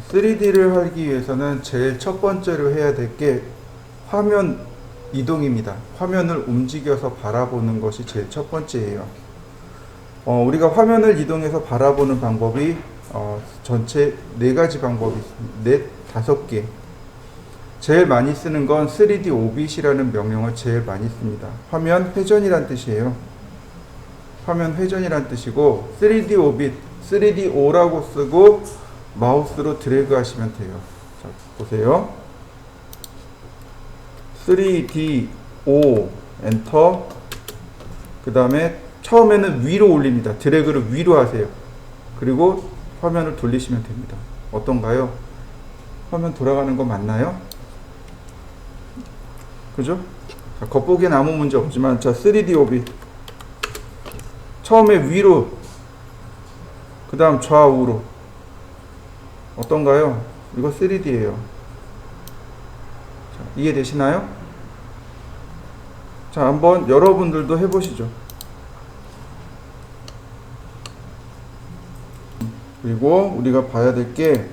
3D를 하기 위해서는 제일 첫 번째로 해야 될 게 화면 이동입니다. 화면을 움직여서 바라보는 것이 제일 첫 번째예요. 우리가 화면을 이동해서 바라보는 방법이 전체 4가지 방법이 있습니다. 5개. 제일 많이 쓰는 건 3D 오빗이라는 명령을 제일 많이 씁니다. 화면 회전이란 뜻이에요. 화면 회전이란 뜻이고 3D 오빗, 3D 오라고 쓰고 마우스로 드래그 하시면 돼요. 자, 보세요. 3D O 엔터. 그 다음에 처음에는 위로 올립니다. 드래그를 위로 하세요. 그리고 화면을 돌리시면 됩니다. 어떤가요? 화면 돌아가는 거 맞나요? 그죠? 자, 겉보기엔 아무 문제 없지만, 자, 3D 오빗. 처음에 위로, 그 다음 좌우로. 어떤가요? 이거 3D예요. 자, 이해되시나요? 자, 한번 여러분들도 해보시죠. 그리고 우리가 봐야 될 게,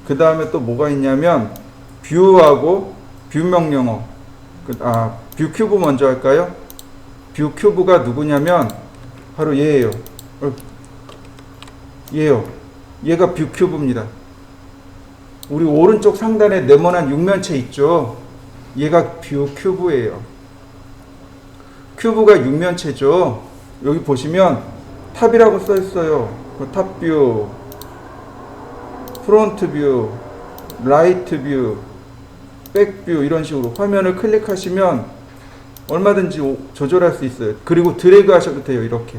그 다음에 또 뭐가 있냐면, 뷰하고 뷰 명령어. 뷰 큐브 먼저 할까요? 뷰 큐브가 누구냐면, 바로 얘예요. 얘요. 얘가 뷰 큐브입니다. 우리 오른쪽 상단에 네모난 육면체 있죠? 얘가 뷰 큐브예요. 큐브가 육면체죠. 여기 보시면 탑이라고 써 있어요. 탑 뷰, 프론트 뷰, 라이트 뷰, 백 뷰 이런 식으로 화면을 클릭하시면 얼마든지 조절할 수 있어요. 그리고 드래그 하셔도 돼요. 이렇게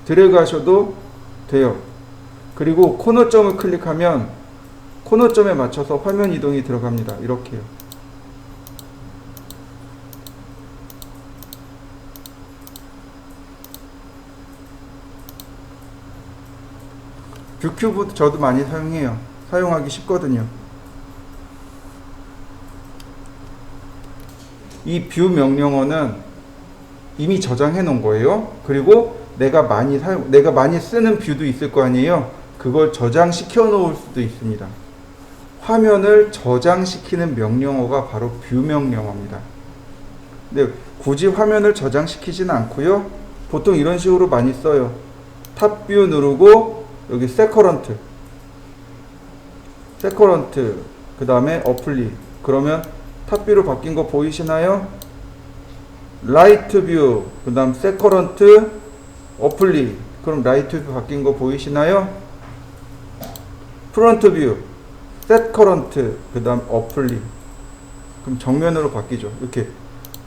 드래그 하셔도 돼요. 그리고 코너점을 클릭하면 코너점에 맞춰서 화면 이동이 들어갑니다. 이렇게요. 뷰 큐브 저도 많이 사용해요. 사용하기 쉽거든요. 이 뷰 명령어는 이미 저장해 놓은 거예요. 그리고 내가 많이 쓰는 뷰도 있을 거 아니에요. 그걸 저장시켜 놓을 수도 있습니다. 화면을 저장시키는 명령어가 바로 뷰 명령어입니다. 근데 굳이 화면을 저장시키지는 않고요. 보통 이런 식으로 많이 써요. 탑 뷰 누르고 여기 세커런트, 그 다음에 어플리. 그러면 탑뷰로 바뀐 거 보이시나요? 라이트 뷰, 그 다음 세커런트, 어플리. 그럼 라이트 뷰 바뀐 거 보이시나요? 프론트 뷰, 세커런트, 그 다음 어플리. 그럼 정면으로 바뀌죠. 이렇게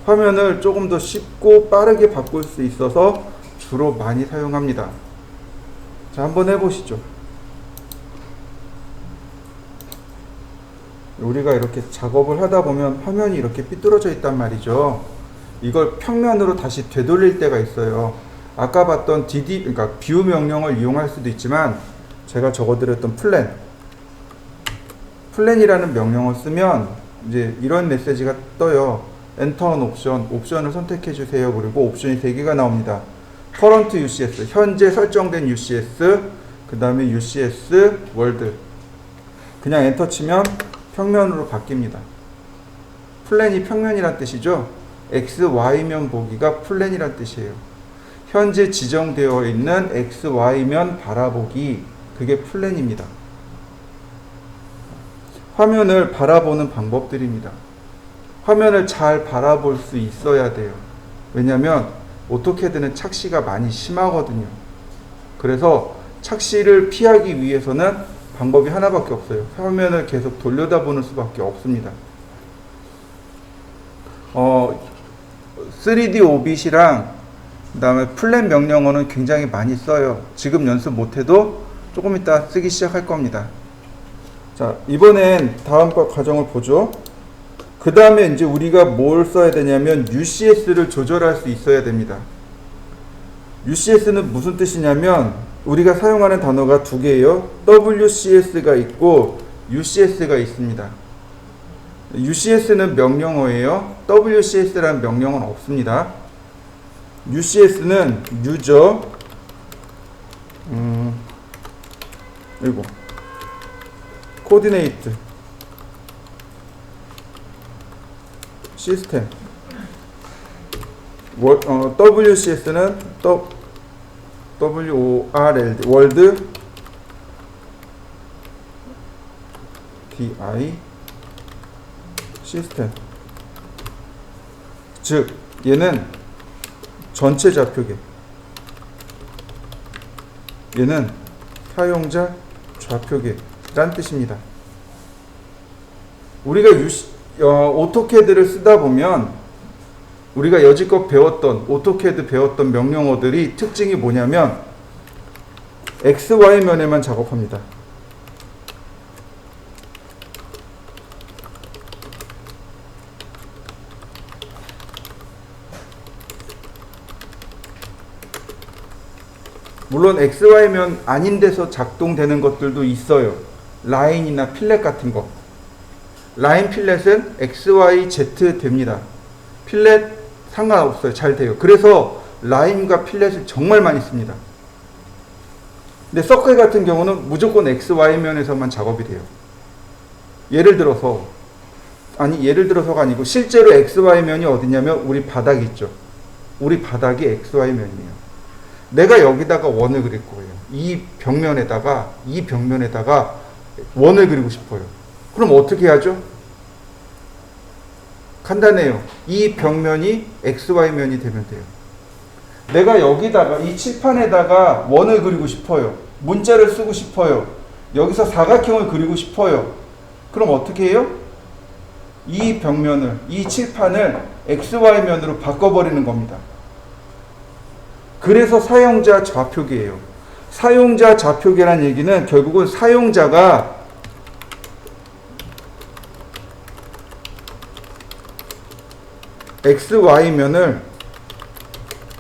화면을 조금 더 쉽고 빠르게 바꿀 수 있어서 주로 많이 사용합니다. 자, 한번 해보시죠. 우리가 이렇게 작업을 하다 보면 화면이 이렇게 삐뚤어져 있단 말이죠. 이걸 평면으로 다시 되돌릴 때가 있어요. 아까 봤던 그러니까 뷰 명령을 이용할 수도 있지만, 제가 적어드렸던 플랜이라는 명령을 쓰면 이제 이런 메시지가 떠요. 엔터 온 옵션을 선택해 주세요. 그리고 옵션이 3개가 나옵니다. current UCS, 현재 설정된 UCS, 그 다음에 UCS 월드. 그냥 엔터 치면 평면으로 바뀝니다. 플랜이 평면이란 뜻이죠. X, Y면 보기가 플랜이란 뜻이에요. 현재 지정되어 있는 X, Y면 바라보기, 그게 플랜입니다. 화면을 바라보는 방법들입니다. 화면을 잘 바라볼 수 있어야 돼요. 왜냐하면 오토캐드는 착시가 많이 심하거든요. 그래서 착시를 피하기 위해서는 방법이 하나밖에 없어요. 화면을 계속 돌려다보는 수밖에 없습니다. 3D 오빗이랑 그 다음에 플랜 명령어는 굉장히 많이 써요. 지금 연습 못해도 조금 이따 쓰기 시작할 겁니다. 자, 이번엔 다음 과정을 보죠. 그 다음에 이제 우리가 뭘 써야 되냐면 UCS를 조절할 수 있어야 됩니다. UCS는 무슨 뜻이냐면 우리가 사용하는 단어가 2개예요. WCS가 있고 UCS가 있습니다. UCS는 명령어예요. WCS라는 명령어는 없습니다. UCS는 유저 코디네이트 시스템 WCS는 WORLD 월드 DI 시스템. 즉 얘는 전체 좌표계, 얘는 사용자 좌표계란 뜻입니다. 우리가 오토캐드를 쓰다 보면 우리가 여지껏 배웠던 오토캐드 배웠던 명령어들이 특징이 뭐냐면 XY면에만 작업합니다. 물론 XY면 아닌 데서 작동되는 것들도 있어요. 라인이나 필렛 같은 거. 라인 필렛은 XYZ 됩니다. 필렛 상관없어요. 잘 돼요. 그래서 라인과 필렛을 정말 많이 씁니다. 근데 서클 같은 경우는 무조건 XY면에서만 작업이 돼요. 예를 들어서가 아니고 실제로 XY면이 어디냐면 우리 바닥이 있죠. 우리 바닥이 XY면이에요. 내가 여기다가 원을 그릴 거예요. 이 벽면에다가 원을 그리고 싶어요. 그럼 어떻게 하죠? 간단해요. 이 벽면이 XY면이 되면 돼요. 내가 여기다가 이 칠판에다가 원을 그리고 싶어요. 문자를 쓰고 싶어요. 여기서 사각형을 그리고 싶어요. 그럼 어떻게 해요? 이 벽면을, 이 칠판을 XY면으로 바꿔버리는 겁니다. 그래서 사용자 좌표계예요. 사용자 좌표계란 얘기는 결국은 사용자가 XY면을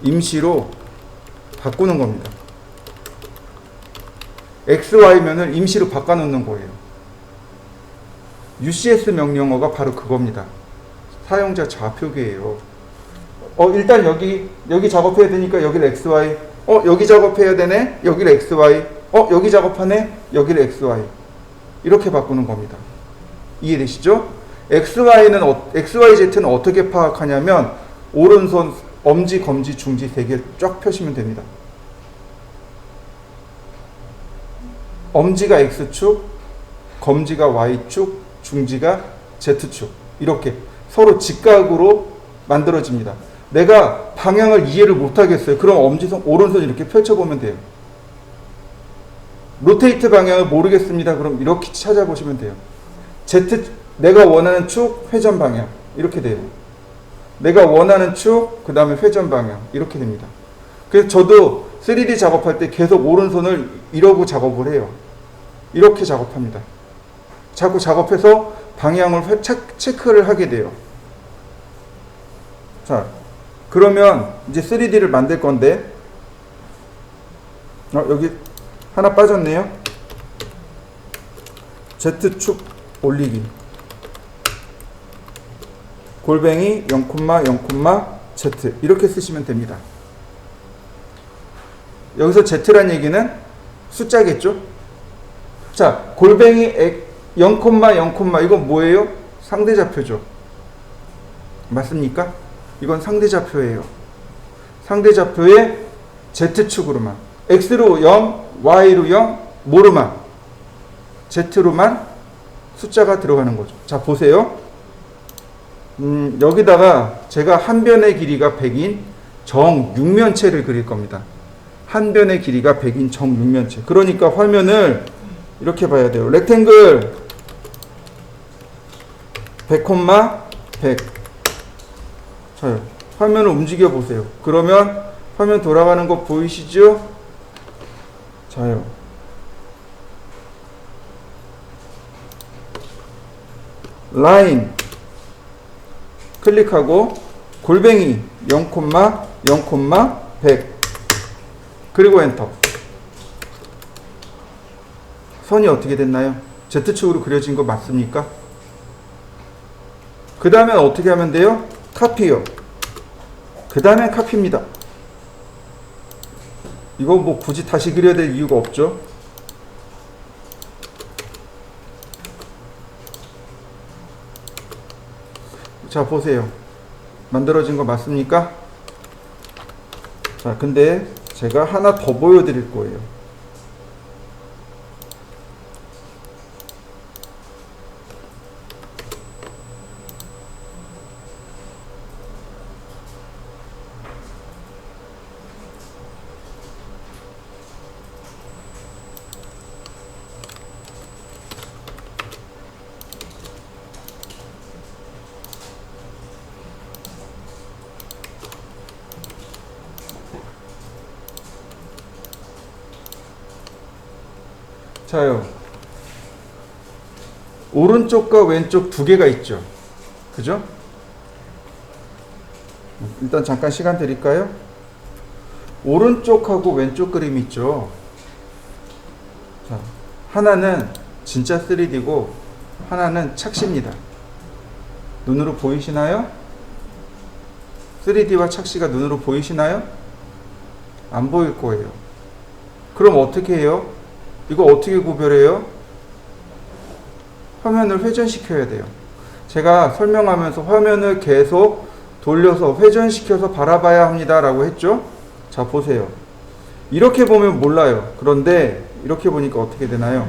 임시로 바꾸는 겁니다. XY면을 임시로 바꿔놓는 거예요. UCS 명령어가 바로 그겁니다. 사용자 좌표계예요. 일단 여기 작업해야 되니까 여기를 XY, 여기 작업해야 되네, 여기를 XY, 여기 작업하네, 여기를 XY. 이렇게 바꾸는 겁니다. 이해되시죠? XYZ는 어떻게 파악하냐면 오른손 엄지, 검지, 중지 세 개 쫙 펴시면 됩니다. 엄지가 X축, 검지가 Y축, 중지가 Z축. 이렇게 서로 직각으로 만들어집니다. 내가 방향을 이해를 못하겠어요. 그럼 엄지손, 오른손 이렇게 펼쳐보면 돼요. 로테이트 방향을 모르겠습니다. 그럼 이렇게 찾아보시면 돼요. 내가 원하는 축, 회전 방향. 이렇게 돼요. 내가 원하는 축, 그 다음에 회전 방향. 이렇게 됩니다. 그래서 저도 3D 작업할 때 계속 오른손을 이러고 작업을 해요. 이렇게 작업합니다. 자꾸 작업해서 방향을 체크를 하게 돼요. 자, 그러면 이제 3D를 만들 건데, 여기 하나 빠졌네요. Z축 올리기. 골뱅이 0,0,Z 이렇게 쓰시면 됩니다. 여기서 Z란 얘기는 숫자겠죠? 자, 골뱅이 0,0, 이건 뭐예요? 상대좌표죠. 맞습니까? 이건 상대좌표예요. 상대좌표의 Z축으로만, X로 0, Y로 0, 뭐로만? Z로만 숫자가 들어가는 거죠. 자, 보세요. 여기다가 제가 한 변의 길이가 100인 정육면체를 그릴 겁니다. 한 변의 길이가 100인 정육면체. 그러니까 화면을 이렇게 봐야 돼요. 렉탱글 100,100. 자요. 화면을 움직여 보세요. 그러면 화면 돌아가는 거 보이시죠? 자요. 라인 클릭하고 골뱅이 0,0,100 그리고 엔터. 선이 어떻게 됐나요? Z축으로 그려진 거 맞습니까? 그 다음에 어떻게 하면 돼요? 카피요. 그 다음에 카피입니다. 이거 뭐 굳이 다시 그려야 될 이유가 없죠. 자, 보세요. 만들어진 거 맞습니까? 자, 근데 제가 하나 더 보여드릴 거예요. 자요. 오른쪽과 왼쪽 두 개가 있죠. 그죠? 일단 잠깐 시간 드릴까요? 오른쪽하고 왼쪽 그림 있죠. 자, 하나는 진짜 3D고 하나는 착시입니다. 눈으로 보이시나요? 3D와 착시가 눈으로 보이시나요? 안 보일 거예요. 그럼 어떻게 해요? 이거 어떻게 구별해요? 화면을 회전시켜야 돼요. 제가 설명하면서 화면을 계속 돌려서 회전시켜서 바라봐야 합니다 라고 했죠. 자, 보세요. 이렇게 보면 몰라요. 그런데 이렇게 보니까 어떻게 되나요?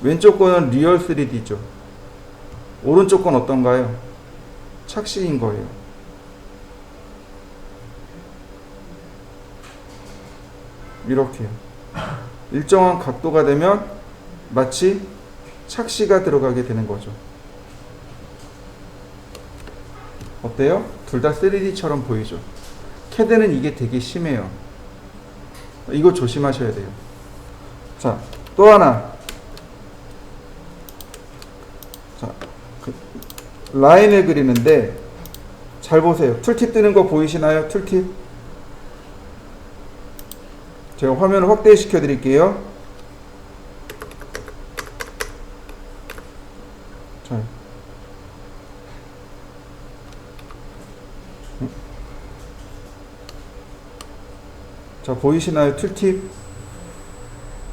왼쪽 거는 리얼 3D죠. 오른쪽 건 어떤가요? 착시인 거예요. 이렇게요. 일정한 각도가 되면 마치 착시가 들어가게 되는 거죠. 어때요? 둘 다 3D처럼 보이죠? CAD는 이게 되게 심해요. 이거 조심하셔야 돼요. 자, 또 하나. 자, 라인을 그리는데 잘 보세요. 툴팁 뜨는 거 보이시나요? 툴팁. 제가 화면을 확대 시켜 드릴게요. 자, 보이시나요? 툴팁.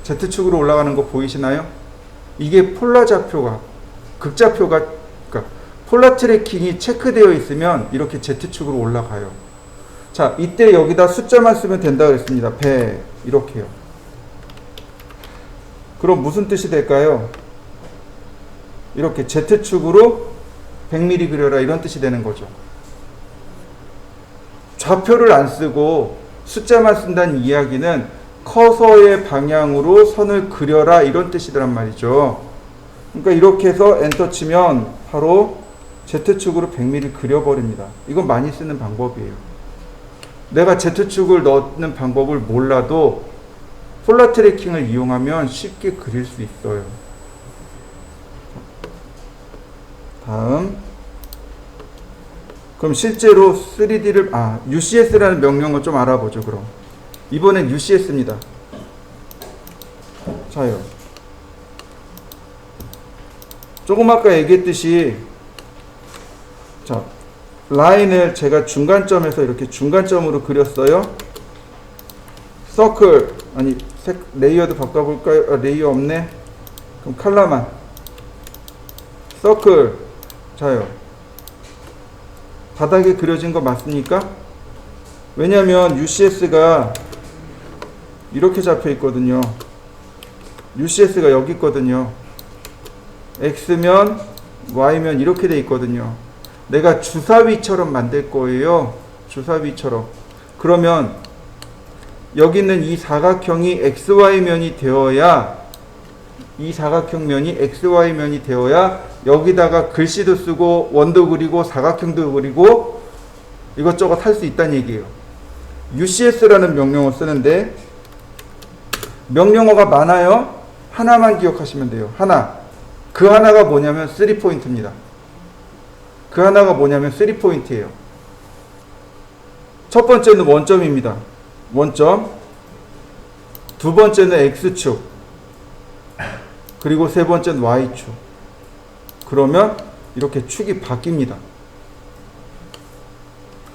Z축으로 올라가는 거 보이시나요? 이게 폴라 좌표가, 극좌표가, 그러니까 폴라 트래킹이 체크되어 있으면 이렇게 Z축으로 올라가요. 자, 이때 여기다 숫자만 쓰면 된다고 했습니다. 100 이렇게요. 그럼 무슨 뜻이 될까요? 이렇게 Z축으로 100mm 그려라 이런 뜻이 되는 거죠. 좌표를 안 쓰고 숫자만 쓴다는 이야기는 커서의 방향으로 선을 그려라 이런 뜻이란 말이죠. 그러니까 이렇게 해서 엔터 치면 바로 Z축으로 100mm 그려버립니다. 이건 많이 쓰는 방법이에요. 내가 Z축을 넣는 방법을 몰라도 폴라 트래킹을 이용하면 쉽게 그릴 수 있어요. 다음. 그럼 실제로 3D를, UCS라는 명령을 좀 알아보죠, 그럼. 이번엔 UCS입니다. 자요. 조금 아까 얘기했듯이, 자, 라인을 제가 중간점에서 이렇게 중간점으로 그렸어요. 서클, 아니, 레이어도 바꿔볼까요? 레이어 없네. 그럼 칼라만. 서클. 자요. 바닥에 그려진 거 맞습니까? 왜냐면 UCS가 이렇게 잡혀 있거든요. UCS가 여기 있거든요. X면 Y면 이렇게 돼 있거든요. 내가 주사위처럼 만들 거예요. 주사위처럼. 그러면 여기 있는 이 사각형이 XY면이 되어야, 이 사각형면이 XY면이 되어야 여기다가 글씨도 쓰고 원도 그리고 사각형도 그리고 이것저것 할 수 있다는 얘기예요. UCS라는 명령어 쓰는데 명령어가 많아요. 하나만 기억하시면 돼요. 하나. 그 하나가 뭐냐면 3포인트입니다. 그 하나가 뭐냐면 3포인트예요. 첫 번째는 원점입니다. 원점. 두 번째는 X축. 그리고 세 번째는 Y축. 그러면 이렇게 축이 바뀝니다.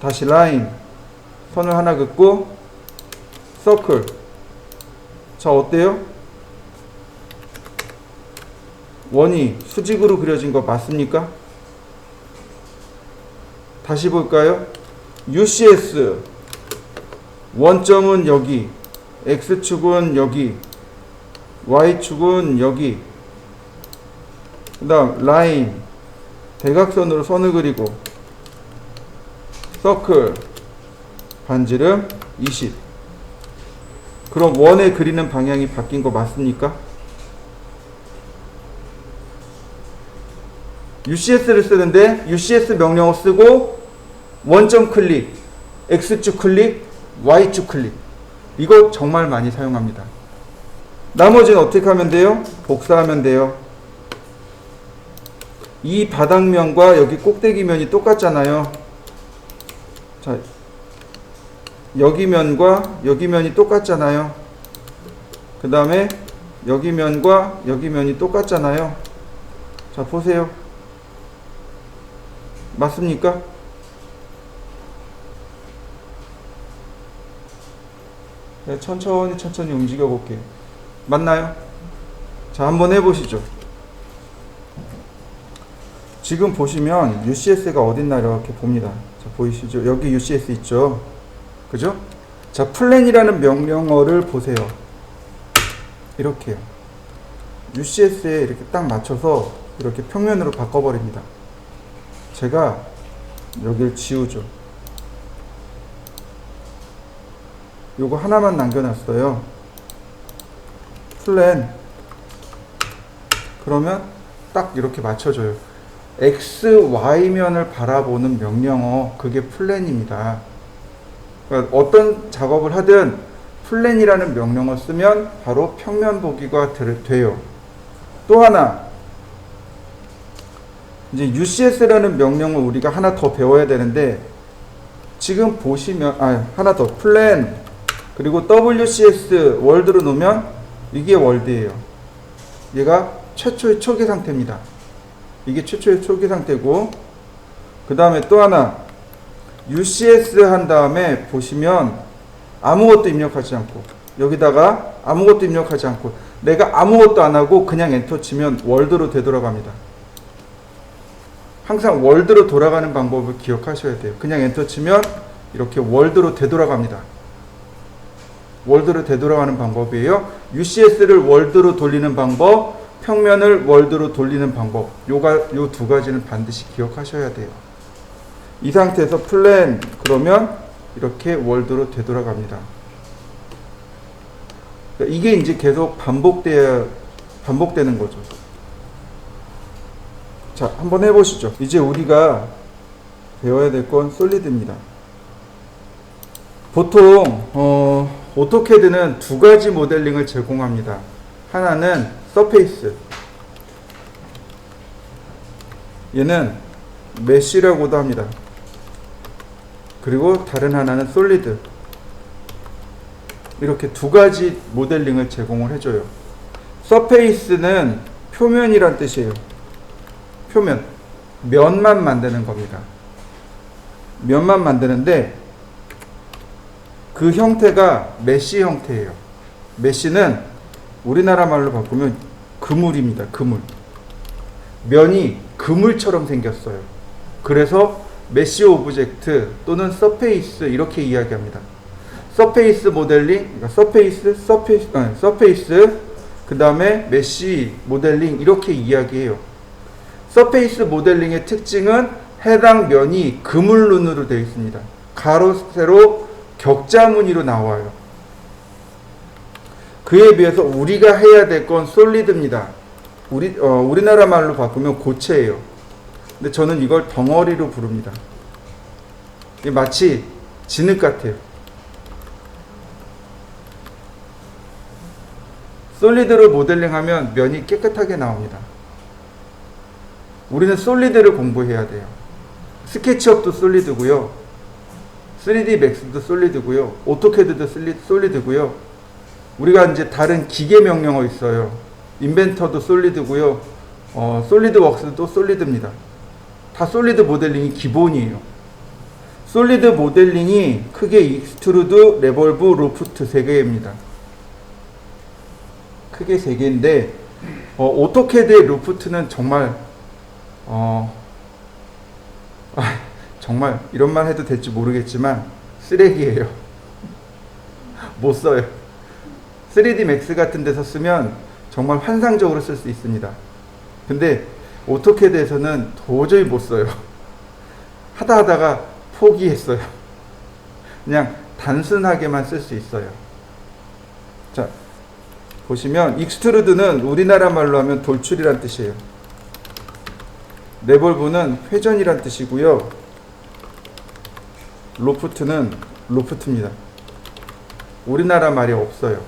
다시 라인. 선을 하나 긋고 서클. 자, 어때요? 원이 수직으로 그려진 거 맞습니까? 다시 볼까요? UCS 원점은 여기, X축은 여기, Y축은 여기, 그 다음 라인, 대각선으로 선을 그리고 서클, 반지름 20. 그럼 원에 그리는 방향이 바뀐 거 맞습니까? UCS를 쓰는데 UCS 명령어 쓰고 원점 클릭, X축 클릭, Y축 클릭. 이거 정말 많이 사용합니다. 나머지는 어떻게 하면 돼요? 복사하면 돼요. 이 바닥면과 여기 꼭대기면이 똑같잖아요. 자, 여기 면과 여기 면이 똑같잖아요. 그 다음에 여기 면과 여기 면이 똑같잖아요. 자, 보세요. 맞습니까? 네, 천천히 움직여 볼게요. 맞나요? 자, 한번 해보시죠. 지금 보시면 UCS가 어딨나 이렇게 봅니다. 자, 보이시죠? 여기 UCS 있죠? 그죠? 자, 플랜이라는 명령어를 보세요. 이렇게요. UCS에 이렇게 딱 맞춰서 이렇게 평면으로 바꿔버립니다. 제가 여기를 지우죠. 요거 하나만 남겨놨어요. 플랜. 그러면 딱 이렇게 맞춰줘요. X, Y면을 바라보는 명령어, 그게 플랜입니다. 그러니까 어떤 작업을 하든 플랜이라는 명령어 쓰면 바로 평면 보기가 돼요. 또 하나, 이제 UCS라는 명령을 우리가 하나 더 배워야 되는데, 지금 보시면, 하나 더, 플랜, 그리고 WCS 월드로 놓으면 이게 월드예요. 얘가 최초의 초기 상태입니다. 이게 최초의 초기 상태고, 그 다음에 또 하나, UCS 한 다음에 보시면 아무것도 입력하지 않고, 여기다가 아무것도 입력하지 않고, 내가 아무것도 안 하고 그냥 엔터 치면 월드로 되돌아갑니다. 항상 월드로 돌아가는 방법을 기억하셔야 돼요. 그냥 엔터 치면 이렇게 월드로 되돌아갑니다. 월드로 되돌아가는 방법이에요. UCS를 월드로 돌리는 방법, 평면을 월드로 돌리는 방법, 요 두 가지는 반드시 기억하셔야 돼요. 이 상태에서 플랜 그러면 이렇게 월드로 되돌아갑니다. 이게 이제 계속 반복되는 거죠. 자, 한번 해보시죠. 이제 우리가 배워야 될 건 솔리드입니다. 보통 오토캐드는 두 가지 모델링을 제공합니다. 하나는 서페이스, 얘는 메쉬라고도 합니다. 그리고 다른 하나는 솔리드. 이렇게 두 가지 모델링을 제공을 해줘요. 서페이스는 표면이란 뜻이에요. 표면, 면만 만드는 겁니다. 면만 만드는데 그 형태가 메쉬 형태예요. 메쉬는 우리나라 말로 바꾸면 그물입니다. 그물. 면이 그물처럼 생겼어요. 그래서 메쉬 오브젝트 또는 서페이스 이렇게 이야기합니다. 서페이스 모델링, 서페이스, 그 다음에 메쉬 모델링 이렇게 이야기해요. 서페이스 모델링의 특징은 해당 면이 그물눈으로 되어 있습니다. 가로, 세로, 격자 무늬로 나와요. 그에 비해서 우리가 해야 될 건 솔리드입니다. 우리나라 말로 바꾸면 고체예요. 근데 저는 이걸 덩어리로 부릅니다. 마치 진흙 같아요. 솔리드로 모델링하면 면이 깨끗하게 나옵니다. 우리는 솔리드를 공부해야 돼요. 스케치업도 솔리드고요. 3D 맥스도 솔리드고요. 오토캐드도 솔리드고요. 우리가 이제 다른 기계 명령어 있어요. 인벤터도 솔리드고요. 솔리드웍스도 솔리드입니다. 다 솔리드 모델링이 기본이에요. 솔리드 모델링이 크게 익스트루드, 레볼브, 로프트 3개입니다. 크게 3개인데 오토캐드의 로프트는 정말 정말 이런 말 해도 될지 모르겠지만 쓰레기예요. 못 써요. 3D 맥스 같은 데서 쓰면 정말 환상적으로 쓸 수 있습니다. 근데 오토캐드에서는 도저히 못 써요. 하다가 포기했어요. 그냥 단순하게만 쓸 수 있어요. 자, 보시면 익스트루드는 우리나라 말로 하면 돌출이란 뜻이에요. 레볼브는 회전이란 뜻이고요. 로프트는 로프트입니다. 우리나라 말이 없어요.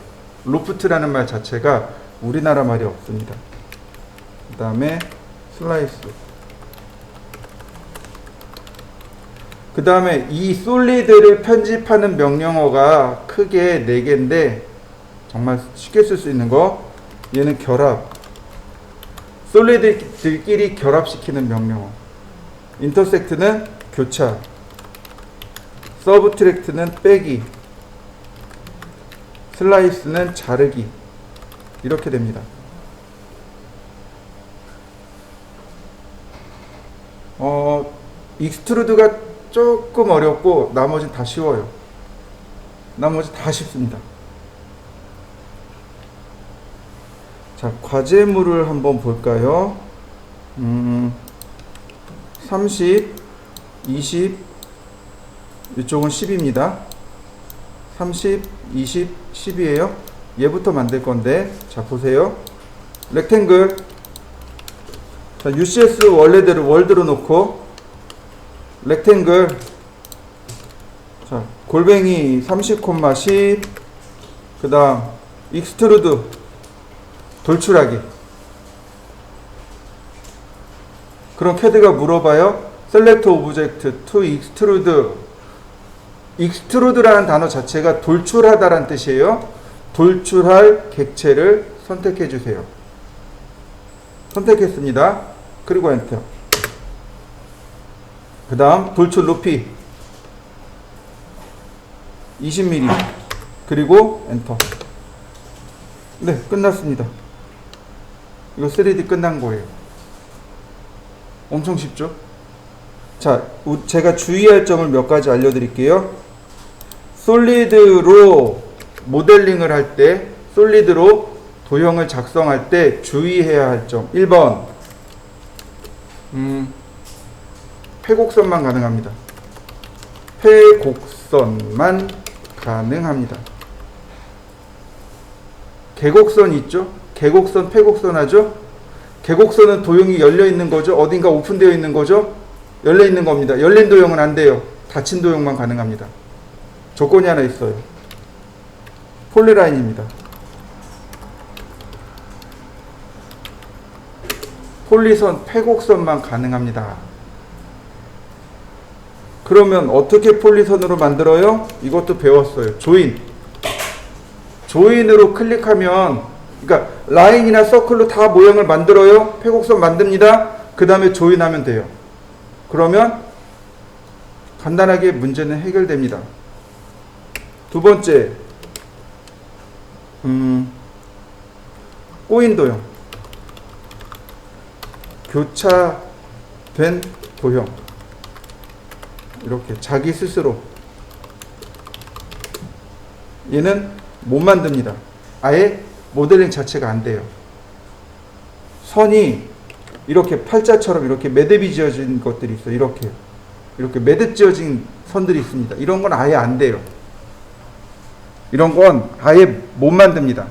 로프트라는 말 자체가 우리나라 말이 없습니다. 그 다음에 슬라이스. 그 다음에 이 솔리드를 편집하는 명령어가 크게 4개인데 정말 쉽게 쓸 수 있는 거, 얘는 결합. 솔리드들끼리 결합시키는 명령어. 인터섹트는 교차. 서브트랙트는 빼기. 슬라이스는 자르기. 이렇게 됩니다. 익스트루드가 조금 어렵고 나머지는 다 쉬워요. 나머지 다 쉽습니다. 자, 과제물을 한번 볼까요? 30, 20, 이쪽은 10입니다. 30, 20, 10이에요. 얘부터 만들 건데, 자, 보세요. 렉탱글. 자, UCS 원래대로 월드로 놓고, 렉탱글. 자, 골뱅이 30,10, 그 다음, 익스트루드. 돌출하기. 그럼 캐드가 물어봐요. Select Object to Extrude. Extrude라는 단어 자체가 돌출하다라는 뜻이에요. 돌출할 객체를 선택해 주세요. 선택했습니다. 그리고 엔터. 그 다음 돌출 높이 20mm. 그리고 엔터. 네, 끝났습니다. 이거 3D 끝난 거예요. 엄청 쉽죠? 자, 제가 주의할 점을 몇 가지 알려드릴게요. 솔리드로 모델링을 할 때, 솔리드로 도형을 작성할 때 주의해야 할 점. 1번, 폐곡선만 가능합니다. 폐곡선만 가능합니다. 개곡선 있죠? 개곡선, 폐곡선 하죠? 개곡선은 도형이 열려 있는 거죠? 어딘가 오픈되어 있는 거죠? 열려 있는 겁니다. 열린 도형은 안 돼요. 닫힌 도형만 가능합니다. 조건이 하나 있어요. 폴리라인입니다. 폴리선, 폐곡선만 가능합니다. 그러면 어떻게 폴리선으로 만들어요? 이것도 배웠어요. 조인. 조인으로 클릭하면, 그러니까 라인이나 서클로 다 모양을 만들어요. 폐곡선 만듭니다. 그 다음에 조인하면 돼요. 그러면 간단하게 문제는 해결됩니다. 두 번째, 꼬인 도형. 교차된 도형. 이렇게 자기 스스로. 얘는 못 만듭니다. 아예 모델링 자체가 안 돼요. 선이 이렇게 팔자처럼 이렇게 매듭이 지어진 것들이 있어요. 이렇게 매듭 지어진 선들이 있습니다. 이런 건 아예 안 돼요. 이런 건 아예 못 만듭니다.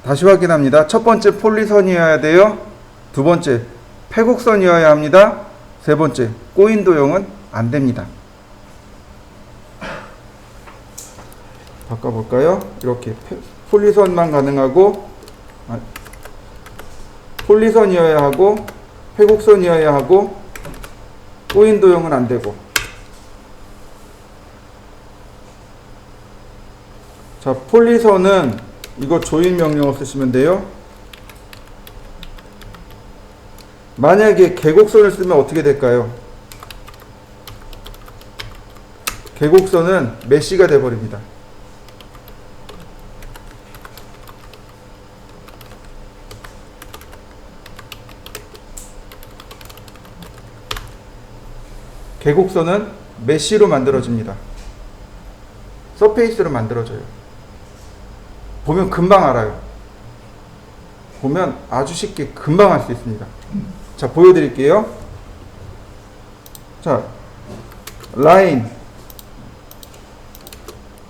다시 확인합니다. 첫 번째 폴리선이어야 돼요. 두 번째 폐곡선이어야 합니다. 세 번째 꼬인 도형은 안 됩니다. 바꿔볼까요? 이렇게 폴리선만 가능하고, 폴리선이어야 하고, 폐곡선이어야 하고, 꼬인 도형은 안 되고. 자, 폴리선은 이거 조인 명령어 쓰시면 돼요. 만약에 개곡선을 쓰면 어떻게 될까요? 개곡선은 메시가 돼버립니다. 계곡선은 메쉬로 만들어집니다. 서페이스로 만들어져요. 보면 금방 알아요. 보면 아주 쉽게 금방 알 수 있습니다. 자, 보여드릴게요. 자, 라인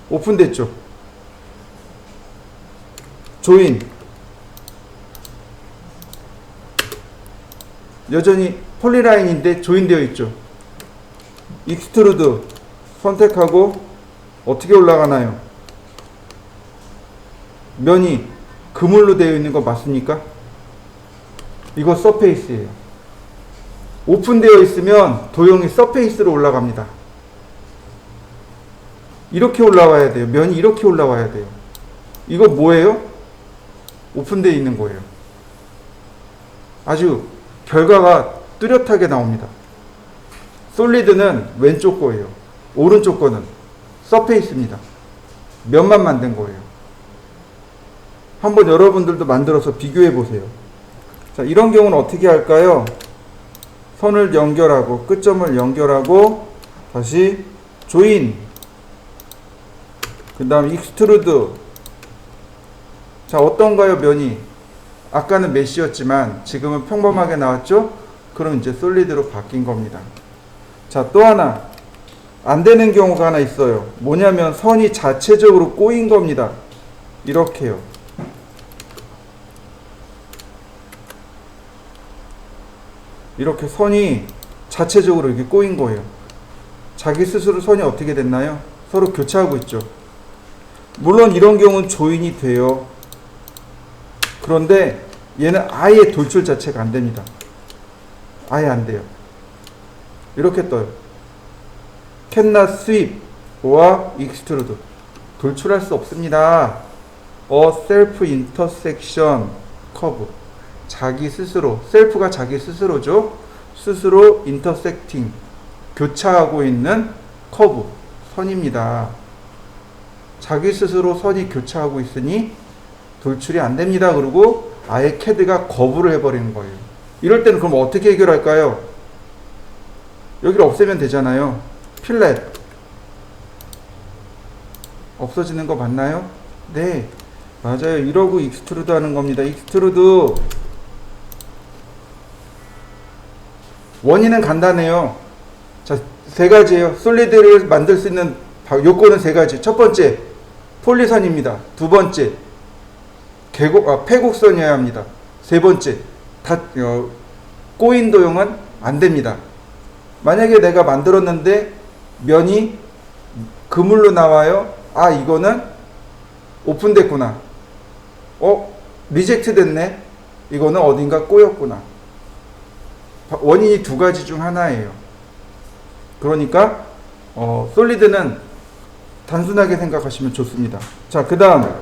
오픈됐죠. 조인 여전히 폴리라인인데 조인되어 있죠. 익스트루드 선택하고 어떻게 올라가나요? 면이 그물로 되어 있는 거 맞습니까? 이거 서페이스예요. 오픈되어 있으면 도형이 서페이스로 올라갑니다. 이렇게 올라와야 돼요. 면이 이렇게 올라와야 돼요. 이거 뭐예요? 오픈되어 있는 거예요. 아주 결과가 뚜렷하게 나옵니다. 솔리드는 왼쪽 거예요. 오른쪽 거는 서페이스입니다. 면만 만든 거예요. 한번 여러분들도 만들어서 비교해 보세요. 자, 이런 경우는 어떻게 할까요? 선을 연결하고 끝점을 연결하고 다시 조인, 그 다음 익스트루드. 자, 어떤가요? 면이 아까는 메쉬였지만 지금은 평범하게 나왔죠? 그럼 이제 솔리드로 바뀐 겁니다. 자, 또 하나 안 되는 경우가 하나 있어요. 뭐냐면 선이 자체적으로 꼬인 겁니다. 이렇게요. 이렇게 선이 자체적으로 이렇게 꼬인 거예요. 자기 스스로 선이 어떻게 됐나요? 서로 교차하고 있죠. 물론 이런 경우는 조인이 돼요. 그런데 얘는 아예 돌출 자체가 안 됩니다. 아예 안 돼요. 이렇게 떠요. cannot sweep or extrude. 돌출할 수 없습니다. A self intersection curve. 자기 스스로, 셀프가 자기 스스로죠. 스스로 intersecting, 교차하고 있는 커브, 선입니다. 자기 스스로 선이 교차하고 있으니 돌출이 안 됩니다. 그리고 아예 CAD가 거부를 해버리는 거예요. 이럴 때는 그럼 어떻게 해결할까요? 여기를 없애면 되잖아요. 필렛 없어지는 거 맞나요? 네, 맞아요. 이러고 익스트루드 하는 겁니다. 익스트루드 원인은 간단해요. 자, 세 가지예요. 솔리드를 만들 수 있는 요건은 세 가지. 첫 번째, 폴리선입니다. 두 번째, 폐곡선이어야 합니다. 세 번째, 꼬인 도형은 안 됩니다. 만약에 내가 만들었는데 면이 그물로 나와요. 아, 이거는 오픈됐구나. 리젝트 됐네. 이거는 어딘가 꼬였구나. 원인이 두 가지 중 하나예요. 그러니까 솔리드는 단순하게 생각하시면 좋습니다. 자, 그 다음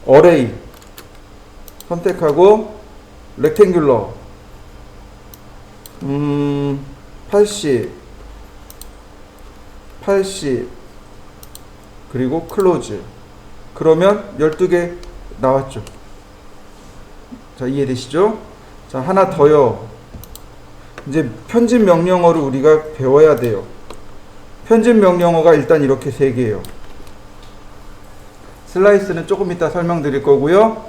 어레이 선택하고 렉탱귤러 80 그리고 클로즈. 그러면 12개 나왔죠. 자, 이해되시죠? 자, 하나 더요. 이제 편집 명령어를 우리가 배워야 돼요. 편집 명령어가 일단 이렇게 세 개예요. 슬라이스는 조금 이따 설명드릴 거고요.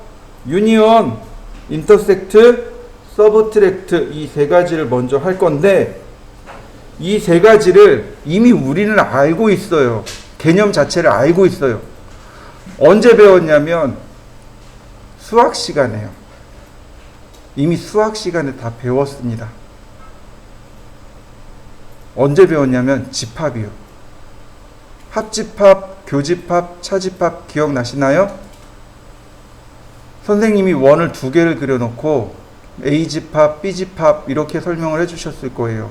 유니온, 인터섹트, 서브트랙트 이 세 가지를 먼저 할 건데 이 세 가지를 이미 우리는 알고 있어요. 개념 자체를 알고 있어요. 언제 배웠냐면 수학 시간에요. 이미 수학 시간에 다 배웠습니다. 언제 배웠냐면 집합이요. 합집합, 교집합, 차집합 기억나시나요? 선생님이 원을 두 개를 그려놓고 A집합, B집합 이렇게 설명을 해주셨을 거예요.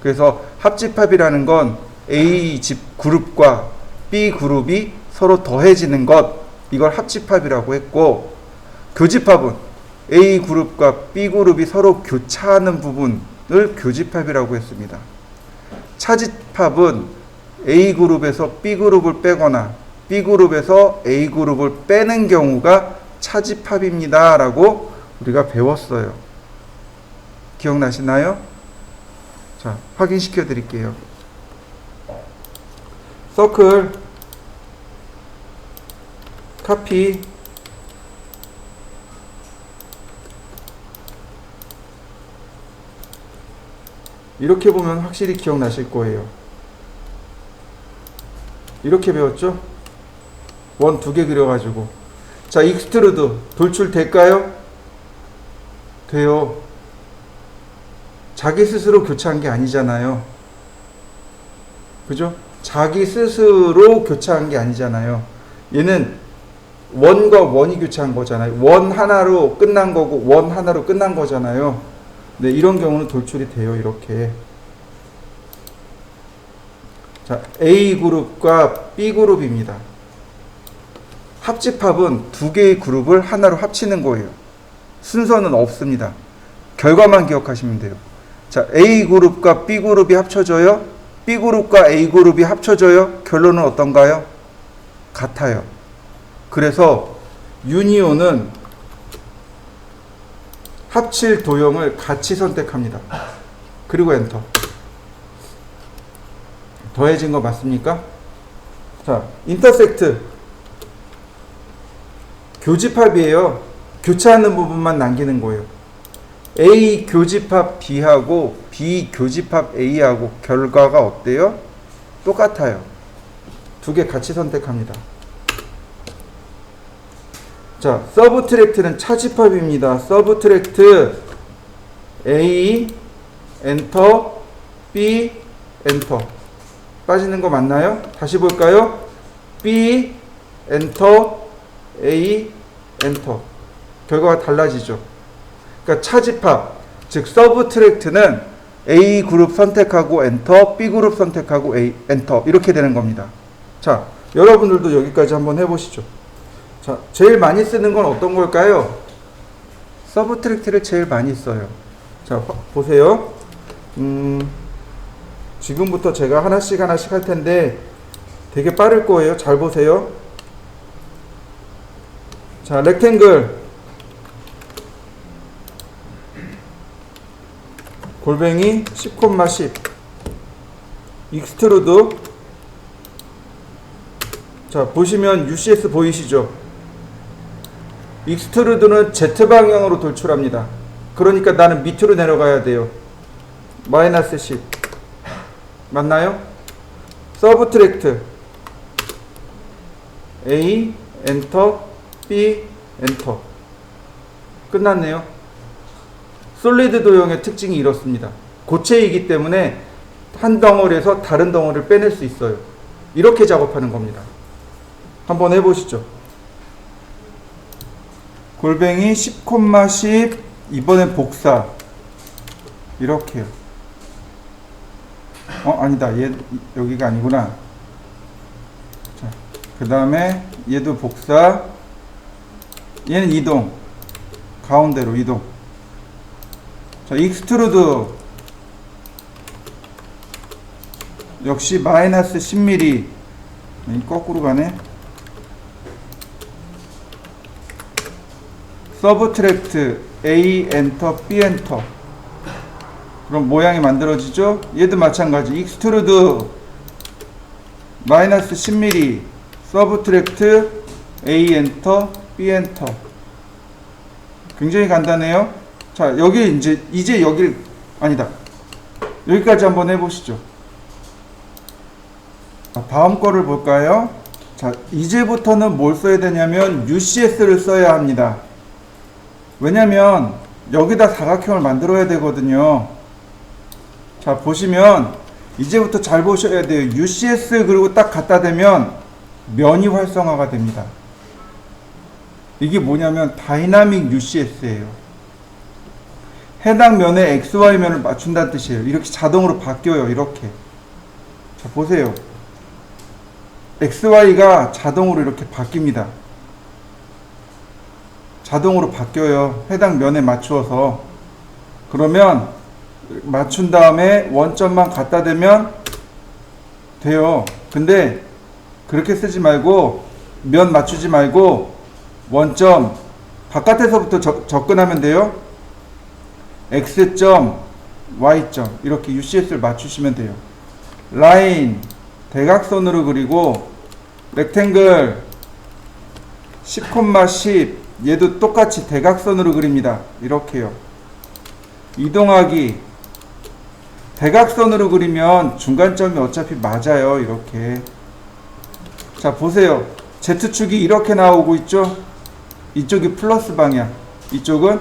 그래서 합집합이라는 건 A 집 그룹과 B 그룹이 서로 더해지는 것, 이걸 합집합이라고 했고, 교집합은 A 그룹과 B 그룹이 서로 교차하는 부분을 교집합이라고 했습니다. 차집합은 A 그룹에서 B 그룹을 빼거나 B 그룹에서 A 그룹을 빼는 경우가 차집합입니다 라고 우리가 배웠어요. 기억나시나요? 자, 확인시켜 드릴게요. 서클 카피 이렇게 보면 확실히 기억나실 거예요. 이렇게 배웠죠? 원 2개 그려가지고. 자, 익스트루드 돌출 될까요? 돼요. 자기 스스로 교차한 게 아니잖아요. 그죠? 자기 스스로 교차한 게 아니잖아요. 얘는 원과 원이 교차한 거잖아요. 원 하나로 끝난 거고 원 하나로 끝난 거잖아요. 네, 이런 경우는 돌출이 돼요. 이렇게. 자, A그룹과 B그룹입니다. 합집합은 2개의 그룹을 하나로 합치는 거예요. 순서는 없습니다. 결과만 기억하시면 돼요. 자, A그룹과 B그룹이 합쳐져요. B그룹과 A그룹이 합쳐져요. 결론은 어떤가요? 같아요. 그래서 유니온은 합칠 도형을 같이 선택합니다. 그리고 엔터. 더해진 거 맞습니까? 자, 인터섹트. 교집합이에요. 교차하는 부분만 남기는 거예요. A 교집합 B하고 B 교집합 A하고 결과가 어때요? 똑같아요. 2개 같이 선택합니다. 자, 서브트랙트는 차집합입니다. 서브트랙트 A 엔터 B 엔터. 빠지는 거 맞나요? 다시 볼까요? B 엔터 A 엔터. 결과가 달라지죠. 그러니까 차집합, 즉 서브트랙트는 A 그룹 선택하고 엔터, B 그룹 선택하고 A 엔터 이렇게 되는 겁니다. 자, 여러분들도 여기까지 한번 해보시죠. 자, 제일 많이 쓰는 건 어떤 걸까요? 서브트랙트를 제일 많이 써요. 자, 보세요. 지금부터 제가 하나씩 할 텐데 되게 빠를 거예요. 잘 보세요. 자, 렉탱글 골뱅이 10,10 익스트루드. 자, 보시면 UCS 보이시죠? 익스트루드는 Z방향으로 돌출합니다. 그러니까 나는 밑으로 내려가야 돼요. 마이너스 10 맞나요? 서브트랙트 A 엔터 B 엔터. 끝났네요. 솔리드 도형의 특징이 이렇습니다. 고체이기 때문에 한 덩어리에서 다른 덩어리를 빼낼 수 있어요. 이렇게 작업하는 겁니다. 한번 해보시죠. 골뱅이 10,10 이번엔 복사. 이렇게요. 아니다. 얘 여기가 아니구나. 자, 그 다음에 얘도 복사. 얘는 이동. 가운데로 이동. 자, 익스트루드 역시 마이너스 10mm. 거꾸로 가네. 서브트랙트 A 엔터 B 엔터. 그럼 모양이 만들어지죠? 얘도 마찬가지. 익스트루드 마이너스 10mm 서브트랙트 A 엔터 B 엔터. 굉장히 간단해요. 자, 여기 이제 여길 아니다. 여기까지 한번 해보시죠. 다음 거를 볼까요? 자, 이제부터는 뭘 써야 되냐면 UCS를 써야 합니다. 왜냐면 여기다 사각형을 만들어야 되거든요. 자, 보시면 이제부터 잘 보셔야 돼요. UCS 그리고 딱 갖다 대면 면이 활성화가 됩니다. 이게 뭐냐면 다이나믹 UCS예요. 해당 면에 XY면을 맞춘다는 뜻이에요. 이렇게 자동으로 바뀌어요. 이렇게. 자, 보세요. XY가 자동으로 이렇게 바뀝니다. 자동으로 바뀌어요. 해당 면에 맞추어서. 그러면 맞춘 다음에 원점만 갖다 대면 돼요. 근데 그렇게 쓰지 말고 면 맞추지 말고 원점 바깥에서부터 접근하면 돼요. X점 Y점 이렇게 UCS를 맞추시면 돼요. 라인 대각선으로 그리고 렉탱글 10,10 얘도 똑같이 대각선으로 그립니다. 이렇게요. 이동하기 대각선으로 그리면 중간점이 어차피 맞아요. 이렇게. 자 보세요. Z축이 이렇게 나오고 있죠. 이쪽이 플러스 방향, 이쪽은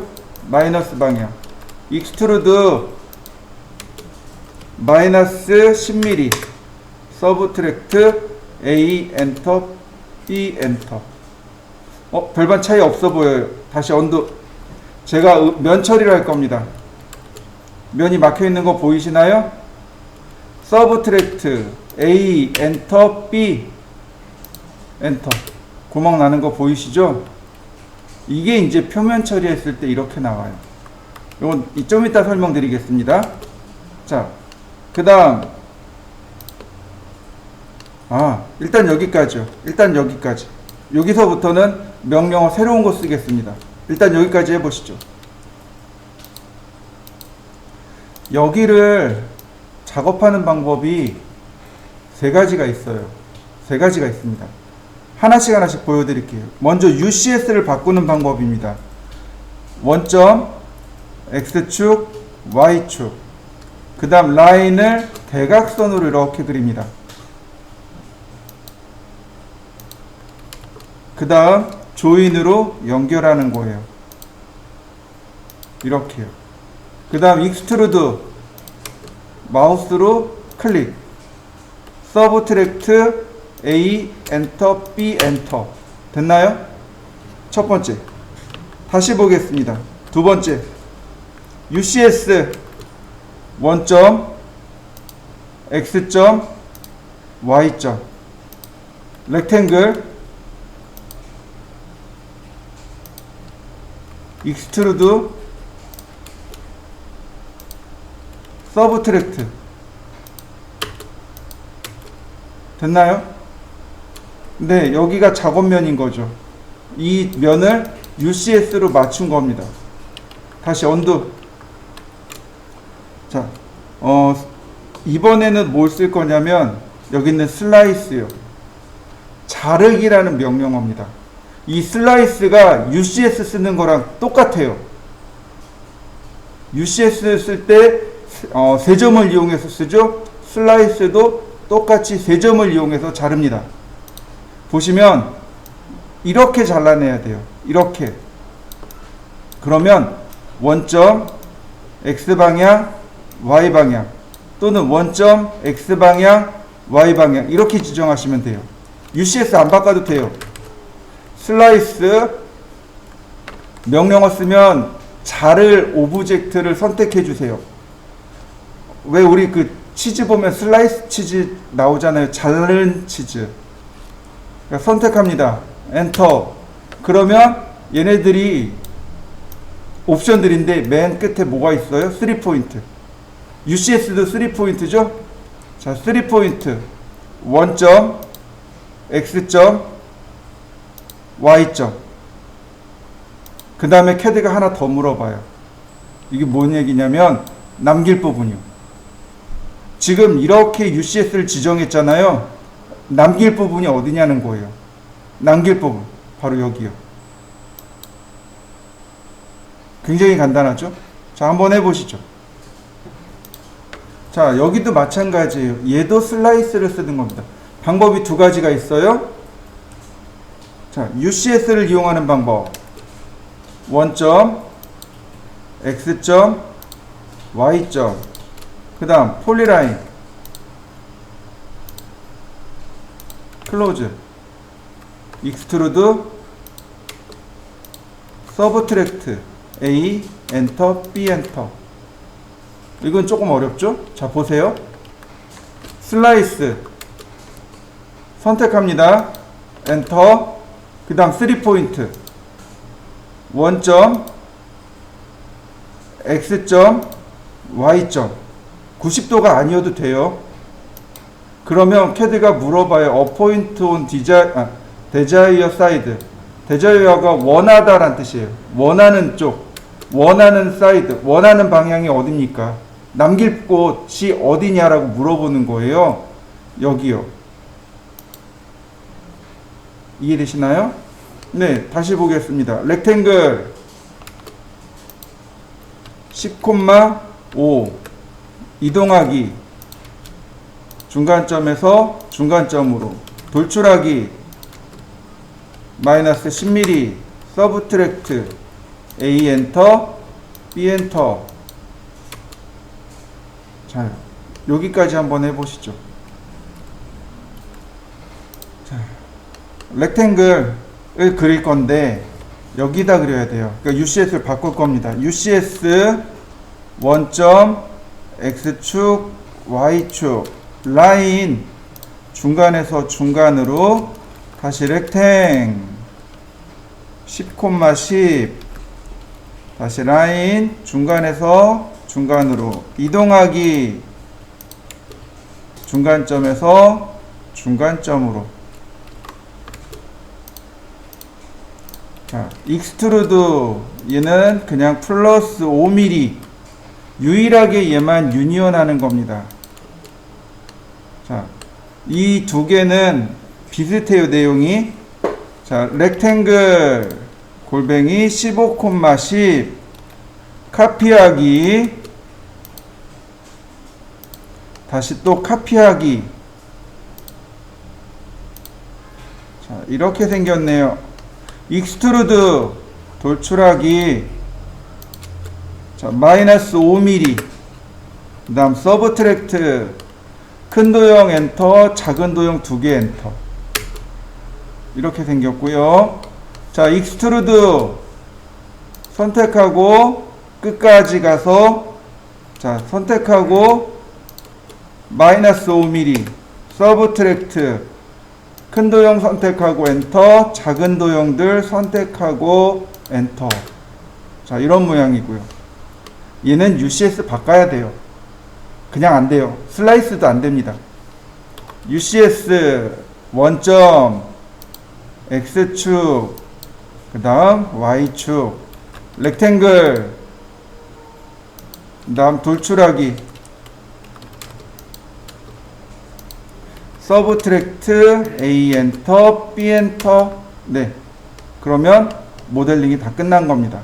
마이너스 방향. 익스트루드 마이너스 10mm, 서브트랙트 A 엔터 B 엔터. 별반 차이 없어 보여요. 다시 언더. 제가 면 처리를 할 겁니다. 면이 막혀 있는 거 보이시나요? 서브트랙트 A 엔터 B 엔터. 구멍 나는 거 보이시죠? 이게 이제 표면 처리했을 때 이렇게 나와요. 이건 좀 이따 설명드리겠습니다. 자, 그 다음 일단 여기까지요. 일단 여기까지. 여기서부터는 명령어 새로운 거 쓰겠습니다. 일단 여기까지 해보시죠. 여기를 작업하는 방법이 세 가지가 있어요. 세 가지가 있습니다. 하나씩 보여드릴게요. 먼저 UCS를 바꾸는 방법입니다. 원점 X축, Y축. 그 다음 라인을 대각선으로 이렇게 그립니다. 그 다음 조인으로 연결하는 거예요. 이렇게요. 그 다음 익스트루드 마우스로 클릭, 서브트랙트 A 엔터 B 엔터. 됐나요? 첫 번째. 다시 보겠습니다. 두 번째. UCS 원점 X점 Y점 렉탱글 익스트루드 서브트랙트. 됐나요? 네, 여기가 작업면인 거죠. 이 면을 UCS로 맞춘 겁니다. 다시 언두. 자, 이번에는 뭘 쓸 거냐면 여기 있는 슬라이스요. 자르기라는 명령어입니다. 이 슬라이스가 UCS 쓰는 거랑 똑같아요. UCS 쓸 때 세 점을 이용해서 쓰죠. 슬라이스도 똑같이 세 점을 이용해서 자릅니다. 보시면 이렇게 잘라내야 돼요. 이렇게. 그러면 원점 X방향, Y방향 또는 원점 X방향, Y방향 이렇게 지정하시면 돼요. UCS 안 바꿔도 돼요. 슬라이스 명령어 쓰면 자를 오브젝트를 선택해 주세요. 왜 우리 그 치즈 보면 슬라이스 치즈 나오잖아요. 자른 치즈. 그러니까 선택합니다. 엔터. 그러면 얘네들이 옵션들인데 맨 끝에 뭐가 있어요? 3포인트. UCS도 3포인트죠? 자, 3포인트. 원점, X점, Y점. 그 다음에 캐드가 하나 더 물어봐요. 이게 뭔 얘기냐면 남길 부분이요. 지금 이렇게 UCS를 지정했잖아요. 남길 부분이 어디냐는 거예요. 남길 부분. 바로 여기요. 굉장히 간단하죠? 자, 한번 해보시죠. 자, 여기도 마찬가지예요. 얘도 슬라이스를 쓰는 겁니다. 방법이 두 가지가 있어요. 자, UCS를 이용하는 방법. 원점, X점, Y점. 그 다음 폴리라인, 클로즈, 익스트루드, 서브트랙트 A 엔터 B 엔터. 이건 조금 어렵죠? 자, 보세요. 슬라이스 선택합니다. 엔터. 그 다음 3포인트 원점 X점 Y점. 90도가 아니어도 돼요. 그러면 캐드가 물어봐요. 어포인트 온 데자이어 사이드. 데자이어가 원하다란 뜻이에요. 원하는 쪽, 원하는 사이드, 원하는 방향이 어딥니까? 남길 곳이 어디냐라고 물어보는 거예요. 여기요. 이해되시나요? 네, 다시 보겠습니다. 렉탱글 10,5 이동하기 중간점에서 중간점으로 돌출하기 마이너스 10mm 서브트랙트 A 엔터 B 엔터. 자, 여기까지 한번 해보시죠. 자, 렉탱글을 그릴 건데 여기다 그려야 돼요. 그러니까 UCS를 바꿀 겁니다. UCS 원점 X축 Y축 라인 중간에서 중간으로 다시 렉탱 10,10 다시 라인 중간에서 중간으로 이동하기 중간점에서 중간점으로. 자, 익스트루드 얘는 그냥 플러스 5mm 유일하게 얘만 유니온 하는 겁니다. 자, 이 두 개는 비슷해요, 내용이. 자, 렉탱글 골뱅이 15,10 카피하기 다시 또 카피하기. 자, 이렇게 생겼네요. 익스트루드 돌출하기. 자, 마이너스 5mm 그 다음 서브트랙트 큰 도형 엔터 작은 도형 2개 엔터. 이렇게 생겼고요. 자, 익스트루드 선택하고 끝까지 가서 자, 선택하고 마이너스 5mm 서브트랙트 큰 도형 선택하고 엔터 작은 도형들 선택하고 엔터. 자, 이런 모양이고요. 얘는 UCS 바꿔야 돼요. 그냥 안 돼요. 슬라이스도 안 됩니다. UCS 원점 X축 그 다음 Y축 렉탱글 그 다음 돌출하기 서브트랙트 A 엔터 B 엔터. 네, 그러면 모델링이 다 끝난 겁니다.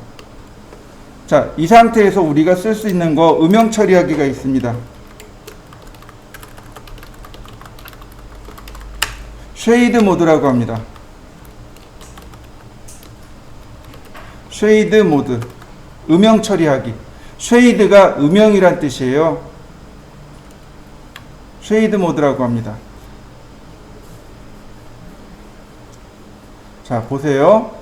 자, 이 상태에서 우리가 쓸 수 있는 거 음영 처리하기가 있습니다. 쉐이드 모드라고 합니다. 쉐이드 모드 음영 처리하기. 쉐이드가 음영이란 뜻이에요. 쉐이드 모드라고 합니다. 자, 보세요.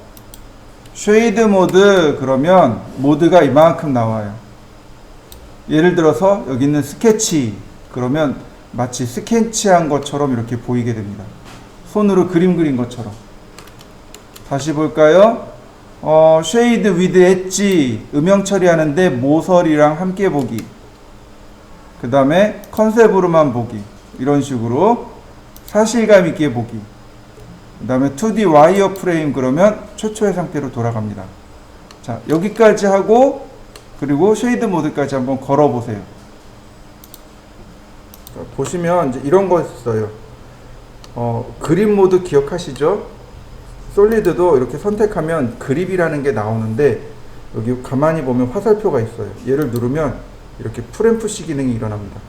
쉐이드 모드 그러면 모드가 이만큼 나와요. 예를 들어서 여기 있는 스케치 그러면 마치 스케치한 것처럼 이렇게 보이게 됩니다. 손으로 그림 그린 것처럼. 다시 볼까요? 쉐이드 위드 엣지 음영 처리하는데 모서리랑 함께 보기. 그 다음에 컨셉으로만 보기. 이런 식으로 사실감 있게 보기. 그 다음에 2D 와이어 프레임 그러면 최초의 상태로 돌아갑니다. 자, 여기까지 하고 그리고 쉐이드 모드까지 한번 걸어 보세요. 보시면 이제 이런 거 있어요. 그립 모드 기억하시죠? 솔리드도 이렇게 선택하면 그립이라는 게 나오는데 여기 가만히 보면 화살표가 있어요. 얘를 누르면 이렇게 풀앤푸시 기능이 일어납니다.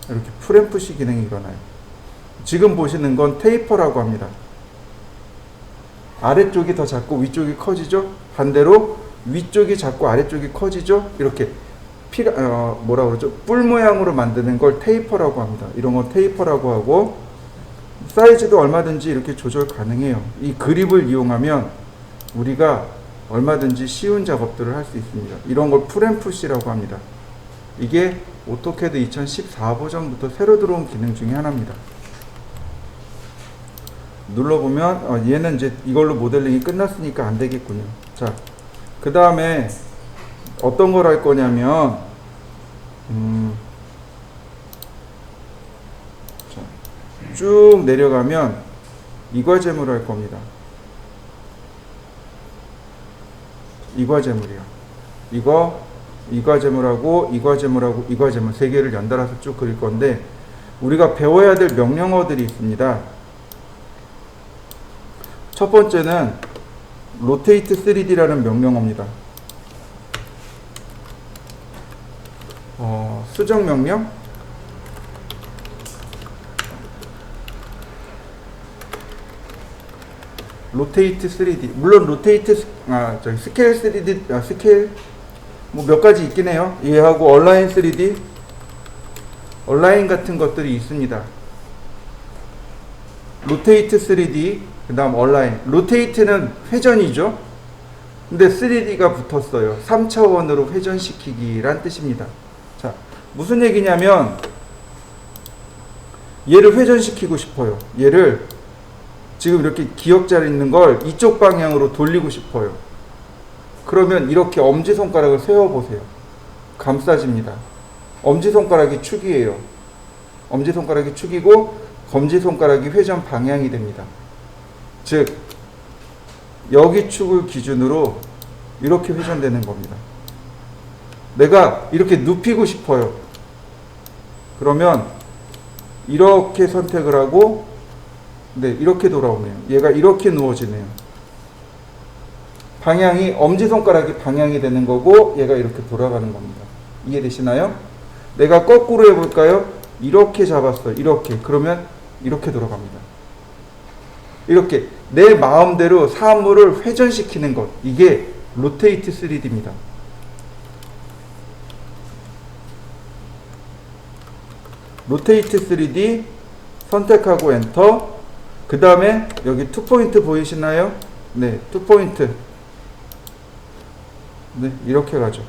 이렇게 풀앤푸시 기능이 일어나요. 지금 보시는 건 테이퍼라고 합니다. 아래쪽이 더 작고 위쪽이 커지죠? 반대로 위쪽이 작고 아래쪽이 커지죠? 이렇게 뭐라 그러죠? 뿔 모양으로 만드는 걸 테이퍼라고 합니다. 이런 건 테이퍼라고 하고 사이즈도 얼마든지 이렇게 조절 가능해요. 이 그립을 이용하면 우리가 얼마든지 쉬운 작업들을 할 수 있습니다. 이런 걸 풀앤푸시라고 합니다. 이게 오토캐드 2014 버전부터 새로 들어온 기능 중에 하나입니다. 눌러보면 얘는 이제 이걸로 모델링이 끝났으니까 안 되겠군요. 자, 그 다음에 어떤 걸 할 거냐면 자, 쭉 내려가면 이과제물을 할 겁니다. 이과제물이요. 이거 이 과제물하고 이 과제물하고 이 과제물 세 개를 연달아서 쭉 그릴 건데 우리가 배워야 될 명령어들이 있습니다. 첫 번째는 rotate 3D라는 명령어입니다. 수정 명령? rotate 3D. 물론 rotate scale 3D scale 뭐 몇 가지 있긴 해요. 얘하고 align 3D, align 같은 것들이 있습니다. rotate 3D, 그 다음 align. rotate는 회전이죠. 근데 3D가 붙었어요. 3차원으로 회전시키기란 뜻입니다. 자, 무슨 얘기냐면 얘를 회전시키고 싶어요. 얘를 지금 이렇게 기역자로 있는 걸 이쪽 방향으로 돌리고 싶어요. 그러면 이렇게 엄지손가락을 세워보세요. 감싸집니다. 엄지손가락이 축이에요. 엄지손가락이 축이고 검지손가락이 회전 방향이 됩니다. 즉 여기 축을 기준으로 이렇게 회전되는 겁니다. 내가 이렇게 눕히고 싶어요. 그러면 이렇게 선택을 하고 네, 이렇게 돌아오네요. 얘가 이렇게 누워지네요. 방향이 엄지손가락이 방향이 되는 거고 얘가 이렇게 돌아가는 겁니다. 이해되시나요? 내가 거꾸로 해볼까요? 이렇게 잡았어요. 이렇게. 그러면 이렇게 돌아갑니다. 이렇게 내 마음대로 사물을 회전시키는 것. 이게 rotate 3D입니다. rotate 3D 선택하고 엔터. 그 다음에 여기 2포인트 보이시나요? 네, 2포인트. 네, 이렇게 가죠.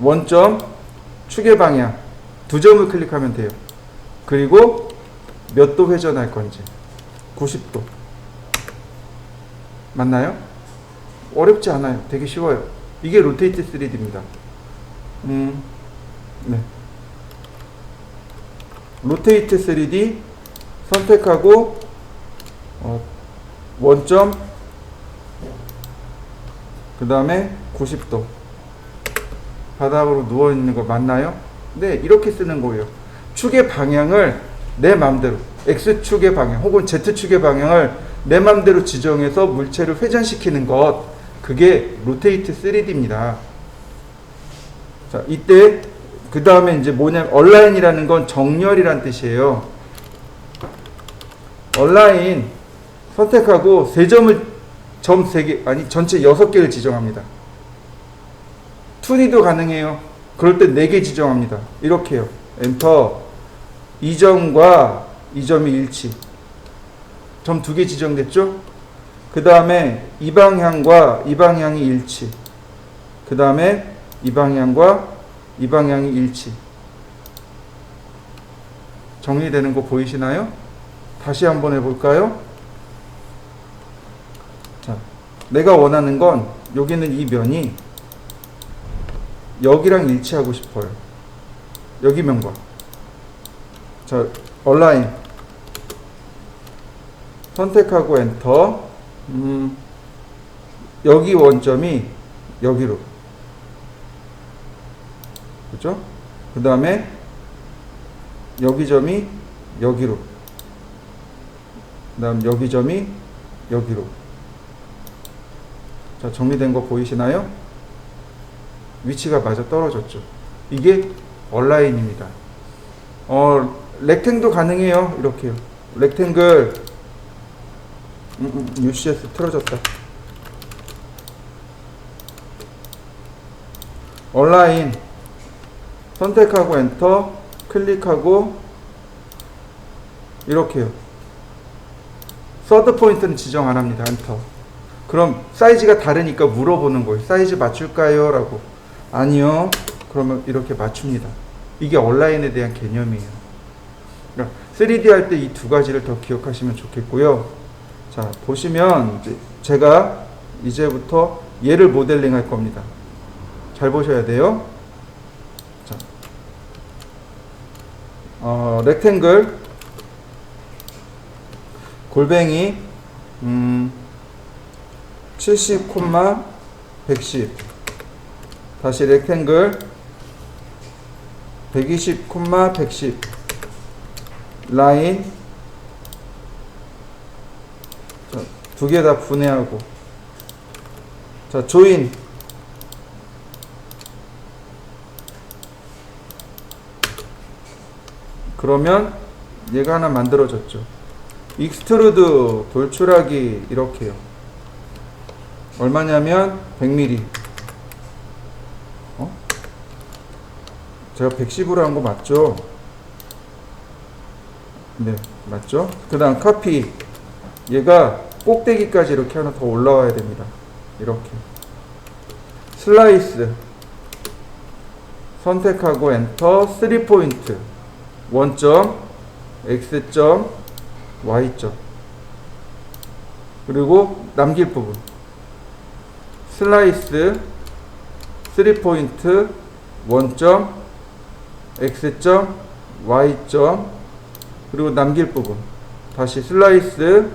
원점, 축의 방향. 두 점을 클릭하면 돼요. 그리고 몇 도 회전할 건지. 90도. 맞나요? 어렵지 않아요. 되게 쉬워요. 이게 rotate 3D입니다. 네. rotate 3D 선택하고 원점 그 다음에 90도 바닥으로 누워있는 거 맞나요? 네, 이렇게 쓰는 거예요. 축의 방향을 내 맘대로 X축의 방향 혹은 Z축의 방향을 내 맘대로 지정해서 물체를 회전시키는 것, 그게 rotate 3D입니다. 자, 이때 그 다음에 이제 뭐냐면 align이라는 건 정렬이란 뜻이에요. align 선택하고 세 점을 점 3개 아니 전체 6개를 지정합니다. 2D도 가능해요. 그럴 때 4개 지정합니다. 이렇게요. 엔터. 이 점과 이 점이 일치. 점 2개 지정됐죠? 그 다음에 이 방향과 이 방향이 일치. 그 다음에 이 방향과 이 방향이 일치. 정리되는 거 보이시나요? 다시 한번 해볼까요? 자, 내가 원하는 건 여기는 이 면이 여기랑 일치하고 싶어요. 여기 면과. 자, align 선택하고 엔터. 여기 원점이 여기로. 그죠? 그 다음에 여기 점이 여기로. 그 다음 여기 점이 여기로. 자, 정리된 거 보이시나요? 위치가 맞아 떨어졌죠. 이게 얼라인입니다. 렉탱도 가능해요. 이렇게요. 렉탱글 UCS 틀어졌다. 얼라인 선택하고 엔터 클릭하고 이렇게요. 서드 포인트는 지정 안 합니다. 엔터. 그럼 사이즈가 다르니까 물어보는 거예요. 사이즈 맞출까요? 라고. 아니요. 그러면 이렇게 맞춥니다. 이게 얼라인에 대한 개념이에요. 3D 할 때 이 두 가지를 더 기억하시면 좋겠고요. 자, 보시면 제가 이제부터 얘를 모델링 할 겁니다. 잘 보셔야 돼요. 자, 렉탱글 골뱅이 70, 110 다시 렉탱글 120, 110 라인 두 개 다 분해하고 자 조인 그러면 얘가 하나 만들어졌죠. 익스트루드 돌출하기 이렇게요. 얼마냐면 100mm. 제가 110으로 한 거 맞죠? 네, 맞죠? 그 다음 카피. 얘가 꼭대기까지 이렇게 하나 더 올라와야 됩니다. 이렇게. 슬라이스. 선택하고 엔터. 3포인트. 원점, X점, Y점. 그리고 남길 부분. 슬라이스. 3포인트. 원점, X점, Y점. 그리고 남길 부분. 다시 슬라이스.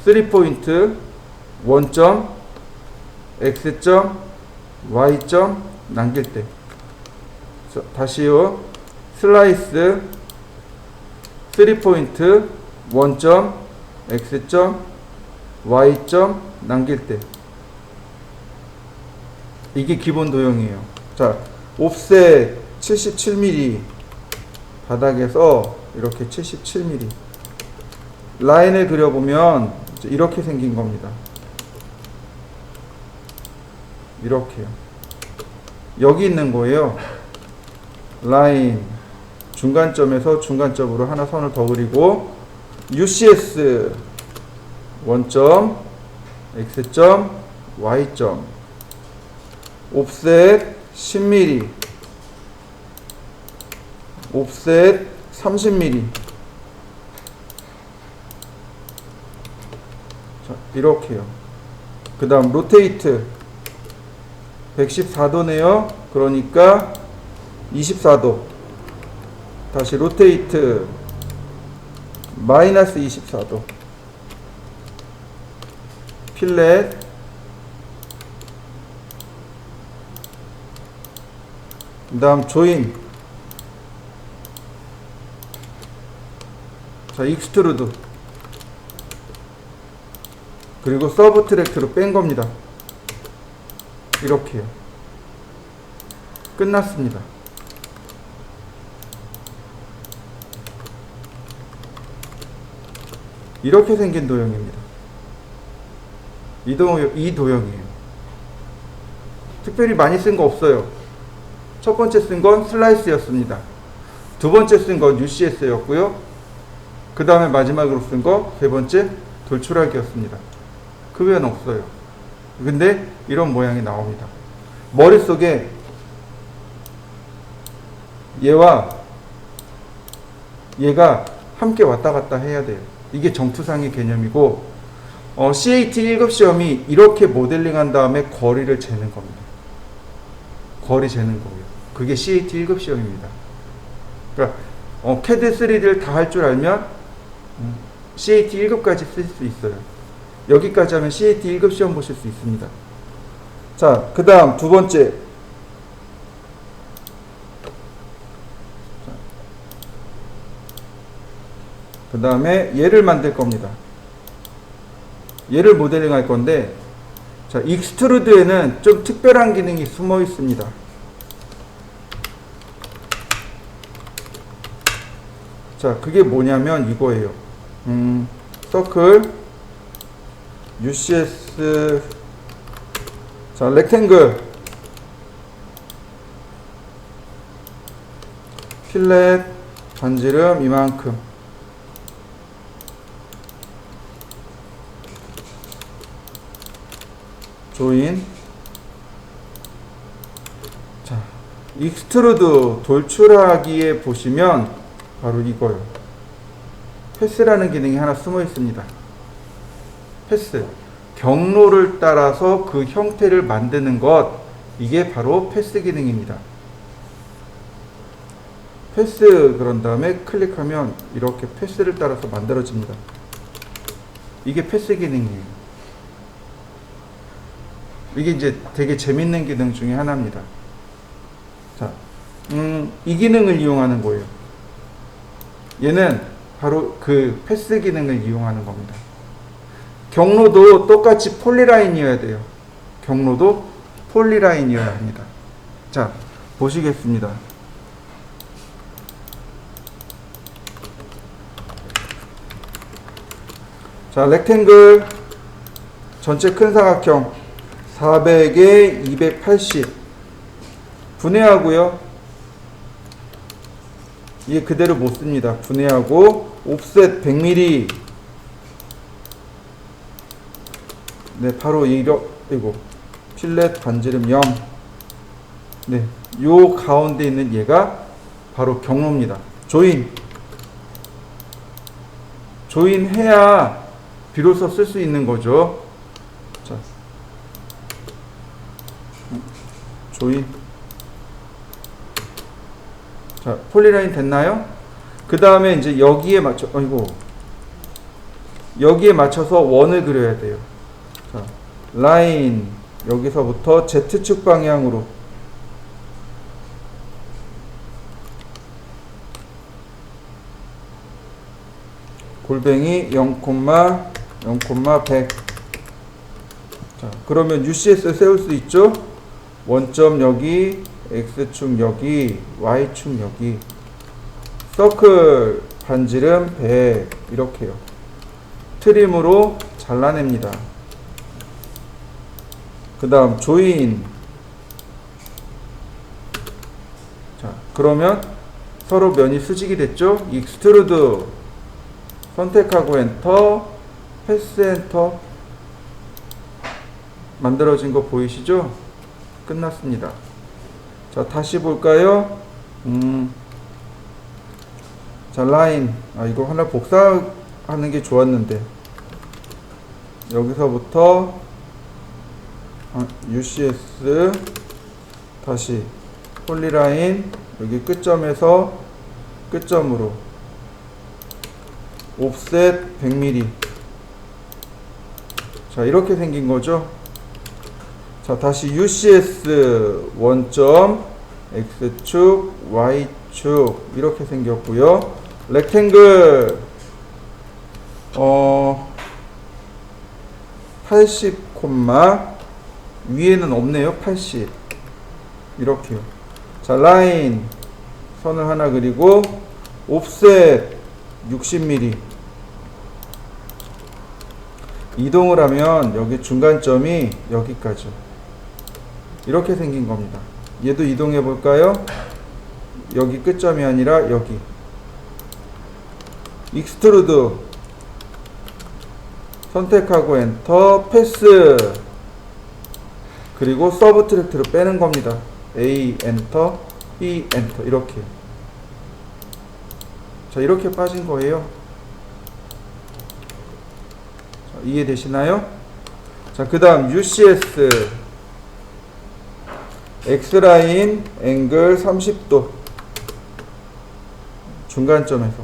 3포인트. 원점, X점, Y점. 남길 때. 다시요. 슬라이스 3포인트 원점 X점 Y점 남길 때 이게 기본 도형이에요. 자 옵셋 77mm 바닥에서 이렇게 77mm 라인을 그려보면 이렇게 생긴 겁니다. 이렇게요. 여기 있는 거예요. 라인 중간점에서 중간점으로 하나 선을 더 그리고 UCS 원점 X점 Y점 옵셋 10mm 옵셋 30mm 자, 이렇게요. 그 다음 로테이트 114도네요. 그러니까 24도 다시 로테이트 마이너스 24도 필렛 그 다음 조인 자 익스트루드 그리고 서브트랙트로 뺀 겁니다. 이렇게요. 끝났습니다. 이렇게 생긴 도형입니다. 이 도형이에요. 특별히 많이 쓴 거 없어요. 첫 번째 쓴 건 슬라이스였습니다. 두 번째 쓴 건 UCS였고요. 그 다음에 마지막으로 쓴 거 세 번째 돌출하기였습니다. 그 외에는 없어요. 근데 이런 모양이 나옵니다. 머릿속에 얘와 얘가 함께 왔다 갔다 해야 돼요. 이게 정투상의 개념이고 CAT 1급 시험이 이렇게 모델링한 다음에 거리를 재는 겁니다. 거리 재는 거예요. 그게 CAT 1급 시험입니다. 그러니까 CAD 3D를 다 할 줄 알면 CAT 1급까지 쓸 수 있어요. 여기까지 하면 CAT 1급 시험 보실 수 있습니다. 자, 그 다음 두 번째 그 다음에 얘를 만들 겁니다. 얘를 모델링 할 건데 자, 익스트루드에는 좀 특별한 기능이 숨어 있습니다. 자, 그게 뭐냐면 이거예요. 서클 UCS 자, 렉탱글 필렛 반지름 이만큼 조인 자, 익스트루드 돌출하기에 보시면 바로 이거요. 패스라는 기능이 하나 숨어 있습니다. 패스. 경로를 따라서 그 형태를 만드는 것. 이게 바로 패스 기능입니다. 패스 그런 다음에 클릭하면 이렇게 패스를 따라서 만들어집니다. 이게 패스 기능이에요. 이게 이제 되게 재밌는 기능 중에 하나입니다. 자, 이 기능을 이용하는 거예요. 얘는 바로 그 패스 기능을 이용하는 겁니다. 경로도 똑같이 폴리라인이어야 돼요. 경로도 폴리라인이어야 합니다. 자, 보시겠습니다. 자, 렉탱글 전체 큰 사각형 400에 280 분해하고요. 이게 그대로 못 씁니다. 분해하고 옵셋 100mm. 네, 바로 이거 필렛 반지름 0. 네, 요 가운데 있는 얘가 바로 경로입니다. 조인 해야 비로소 쓸 수 있는 거죠. 자, 조인. 자, 폴리라인 됐나요? 그 다음에 이제 여기에 맞춰서 원을 그려야 돼요. 자, 라인 여기서부터 Z축 방향으로 골뱅이 0,100. 자, 그러면 UCS를 세울 수 있죠? 원점 여기, X축 여기, Y축 여기. 서클 반지름 100 이렇게요. 트림으로 잘라냅니다. 그 다음 조인. 자, 그러면 서로 면이 수직이 됐죠? 익스트루드 선택하고 엔터, 패스 엔터. 만들어진 거 보이시죠? 끝났습니다. 자, 다시 볼까요? 자, 라인. 이거 하나 복사하는 게 좋았는데. 여기서부터 UCS 다시 폴리라인 여기 끝점에서 끝점으로 옵셋 100mm. 자, 이렇게 생긴 거죠. 자, 다시 UCS 원점 X축 Y축 이렇게 생겼고요. 렉탱글 80 위에는 없네요. 80 이렇게요. 자, 라인 선을 하나 그리고 옵셋 60mm. 이동을 하면 여기 중간점이 여기까지 이렇게 생긴 겁니다. 얘도 이동해 볼까요? 여기 끝점이 아니라 여기. 익스트루드 선택하고 엔터, 패스. 그리고 서브트랙트로 빼는 겁니다. A 엔터, B 엔터 이렇게. 자, 이렇게 빠진 거예요. 자, 이해되시나요? 자, 그 다음 UCS X라인 앵글 30도 중간점에서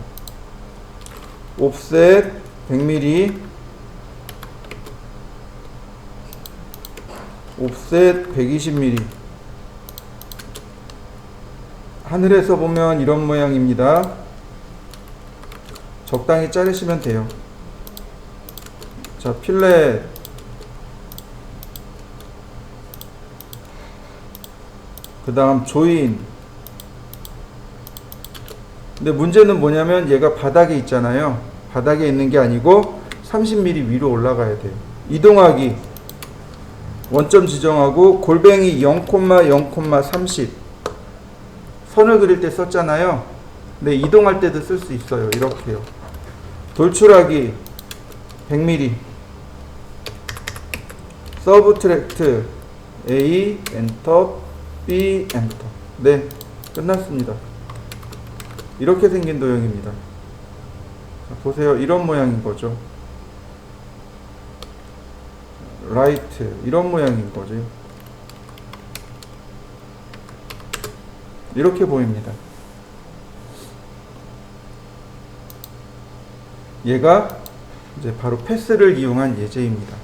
옵셋 100mm 옵셋 120mm. 하늘에서 보면 이런 모양입니다. 적당히 자르시면 돼요. 자, 필렛 그 다음 조인. 근데 문제는 뭐냐면 얘가 바닥에 있잖아요. 바닥에 있는 게 아니고 30mm 위로 올라가야 돼요. 이동하기 원점 지정하고 골뱅이 0,0,30 선을 그릴 때 썼잖아요. 근데 이동할 때도 쓸 수 있어요. 이렇게요. 돌출하기 100mm 서브트랙트 A 엔터 B 엔터. 네, 끝났습니다. 이렇게 생긴 도형입니다. 자, 보세요. 이런 모양인 거죠. 라이트 이런 모양인 거죠. 이렇게 보입니다. 얘가 이제 바로 패스를 이용한 예제입니다.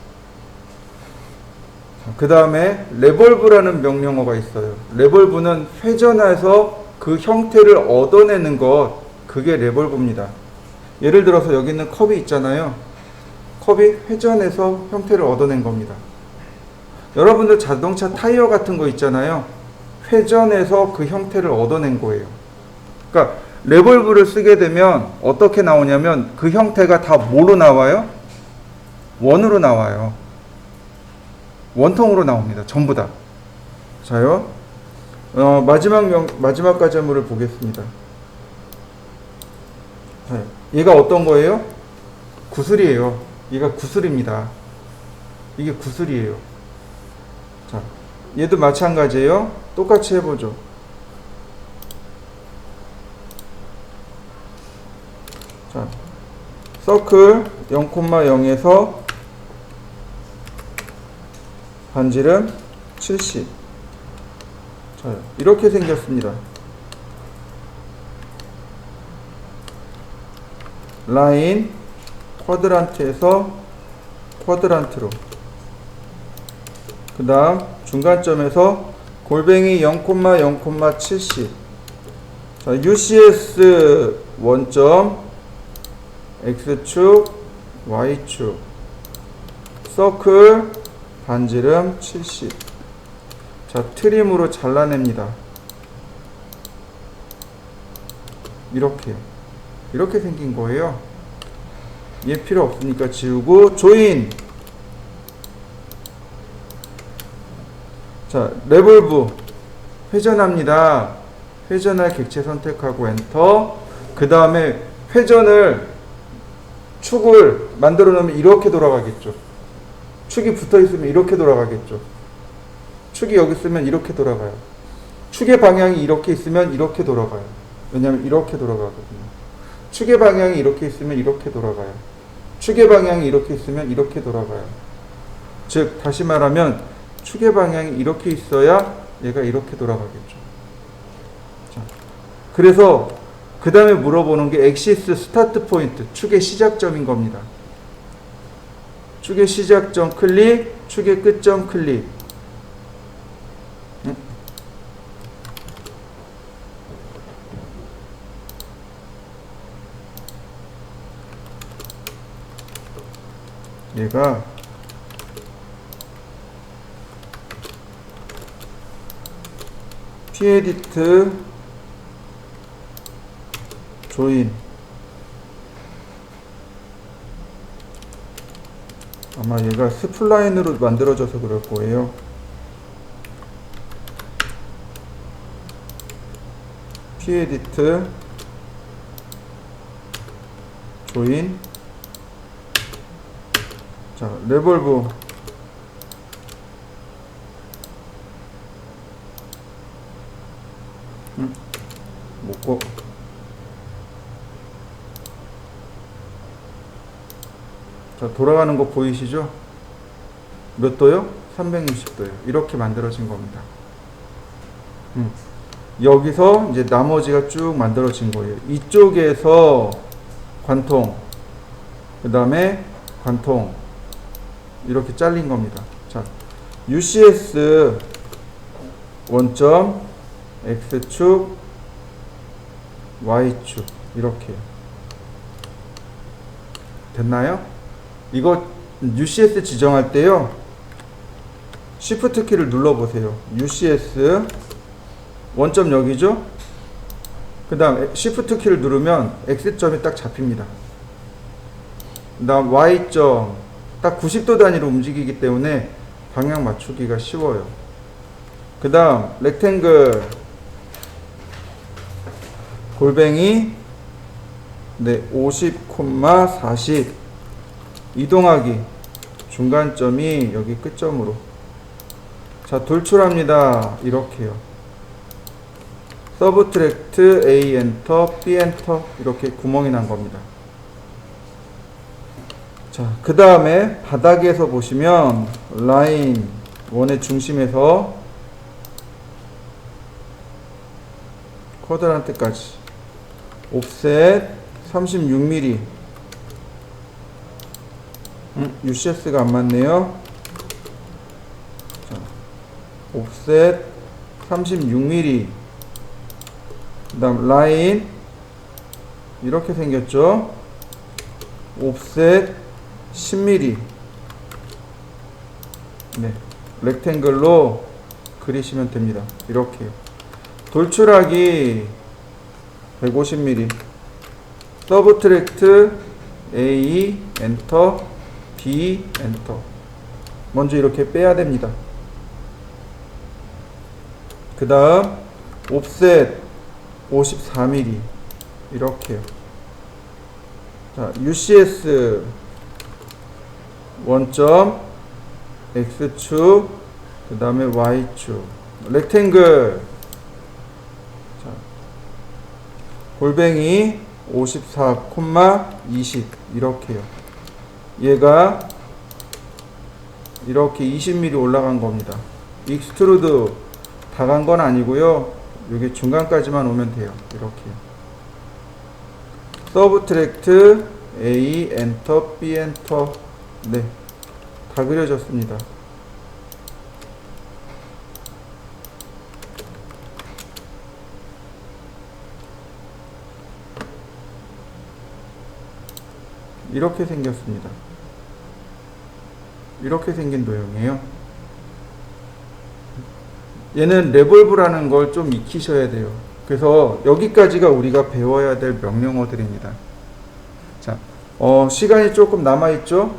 그 다음에 레볼브라는 명령어가 있어요. 레볼브는 회전해서 그 형태를 얻어내는 것, 그게 레볼브입니다. 예를 들어서 여기 있는 컵이 있잖아요. 컵이 회전해서 형태를 얻어낸 겁니다. 여러분들 자동차 타이어 같은 거 있잖아요. 회전해서 그 형태를 얻어낸 거예요. 그러니까 레볼브를 쓰게 되면 어떻게 나오냐면 그 형태가 다 뭐로 나와요? 원으로 나와요. 원통으로 나옵니다. 전부 다. 자요. 마지막 가제물을 보겠습니다. 자요. 얘가 어떤 거예요? 구슬이에요. 얘가 구슬입니다. 이게 구슬이에요. 자, 얘도 마찬가지예요. 똑같이 해보죠. 자, 서클 0,0에서 반지름 70. 자, 이렇게 생겼습니다. 라인 쿼드란트에서 쿼드란트로, 그 다음 중간점에서 골뱅이 0,0,70. 자, UCS 원점 X축 Y축 서클 반지름 70. 자, 트림으로 잘라냅니다. 이렇게 생긴 거예요. 얘 필요 없으니까 지우고 조인. 자, 레볼브 회전합니다. 회전할 객체 선택하고 엔터. 그 다음에 회전을 축을 만들어 놓으면 이렇게 돌아가겠죠. 축이 붙어 있으면 이렇게 돌아가겠죠. 축이 여기 있으면 이렇게 돌아가요. 축의 방향이 이렇게 있으면 이렇게 돌아가요. 왜냐하면 이렇게 돌아가거든요. 축의 방향이 이렇게 있으면 이렇게 돌아가요. 축의 방향이 이렇게 있으면 이렇게 돌아가요. 즉 다시 말하면 축의 방향이 이렇게 있어야 얘가 이렇게 돌아가겠죠. 자, 그래서 그 다음에 물어보는 게 엑시스 스타트 포인트, 축의 시작점인 겁니다. 축의 시작점 클릭, 축의 끝점 클릭. 얘가 P-에디트 조인, 아마 얘가 스플라인으로 만들어져서 그럴 거예요. P-에디트 조인. 자, 레볼브 먹고. 자, 돌아가는 거 보이시죠? 몇 도요? 360도요. 이렇게 만들어진 겁니다. 여기서 이제 나머지가 쭉 만들어진 거예요. 이쪽에서 관통, 그 다음에 관통, 이렇게 잘린 겁니다. 자, UCS 원점 X축 Y축 이렇게 됐나요? 이거 UCS 지정할 때요, Shift 키를 눌러보세요. UCS 원점 여기죠? 그 다음 Shift 키를 누르면 X점이 딱 잡힙니다. 그 다음 Y점 딱 90도 단위로 움직이기 때문에 방향 맞추기가 쉬워요. 그 다음 렉탱글 골뱅이 50, 40 이동하기, 중간점이 여기 끝점으로. 자, 돌출합니다. 이렇게요. 서브트랙트 A 엔터, B 엔터 이렇게 구멍이 난 겁니다. 자, 그 다음에 바닥에서 보시면 라인 원의 중심에서 쿼드란트까지 옵셋 36mm. UCS가 안 맞네요. 자, 옵셋 36mm. 그 다음 라인 이렇게 생겼죠. 옵셋 10mm. 네, 렉탱글로 그리시면 됩니다. 이렇게요. 돌출하기 150mm. 서브트랙트 A 엔터 B 엔터. 먼저 이렇게 빼야 됩니다. 그 다음 옵셋 54mm 이렇게요. 자, UCS 원점 X축 그 다음에 Y축 렉탱글. 자, 골뱅이 54,20 이렇게요. 얘가 이렇게 20mm 올라간 겁니다. 익스트루드 다 간 건 아니고요. 여기 중간까지만 오면 돼요. 이렇게요. 서브트랙트 A 엔터 B 엔터. 네, 다 그려졌습니다. 이렇게 생겼습니다. 이렇게 생긴 도형이에요. 얘는 레볼브라는 걸 좀 익히셔야 돼요. 그래서 여기까지가 우리가 배워야 될 명령어들입니다. 자, 시간이 조금 남아있죠?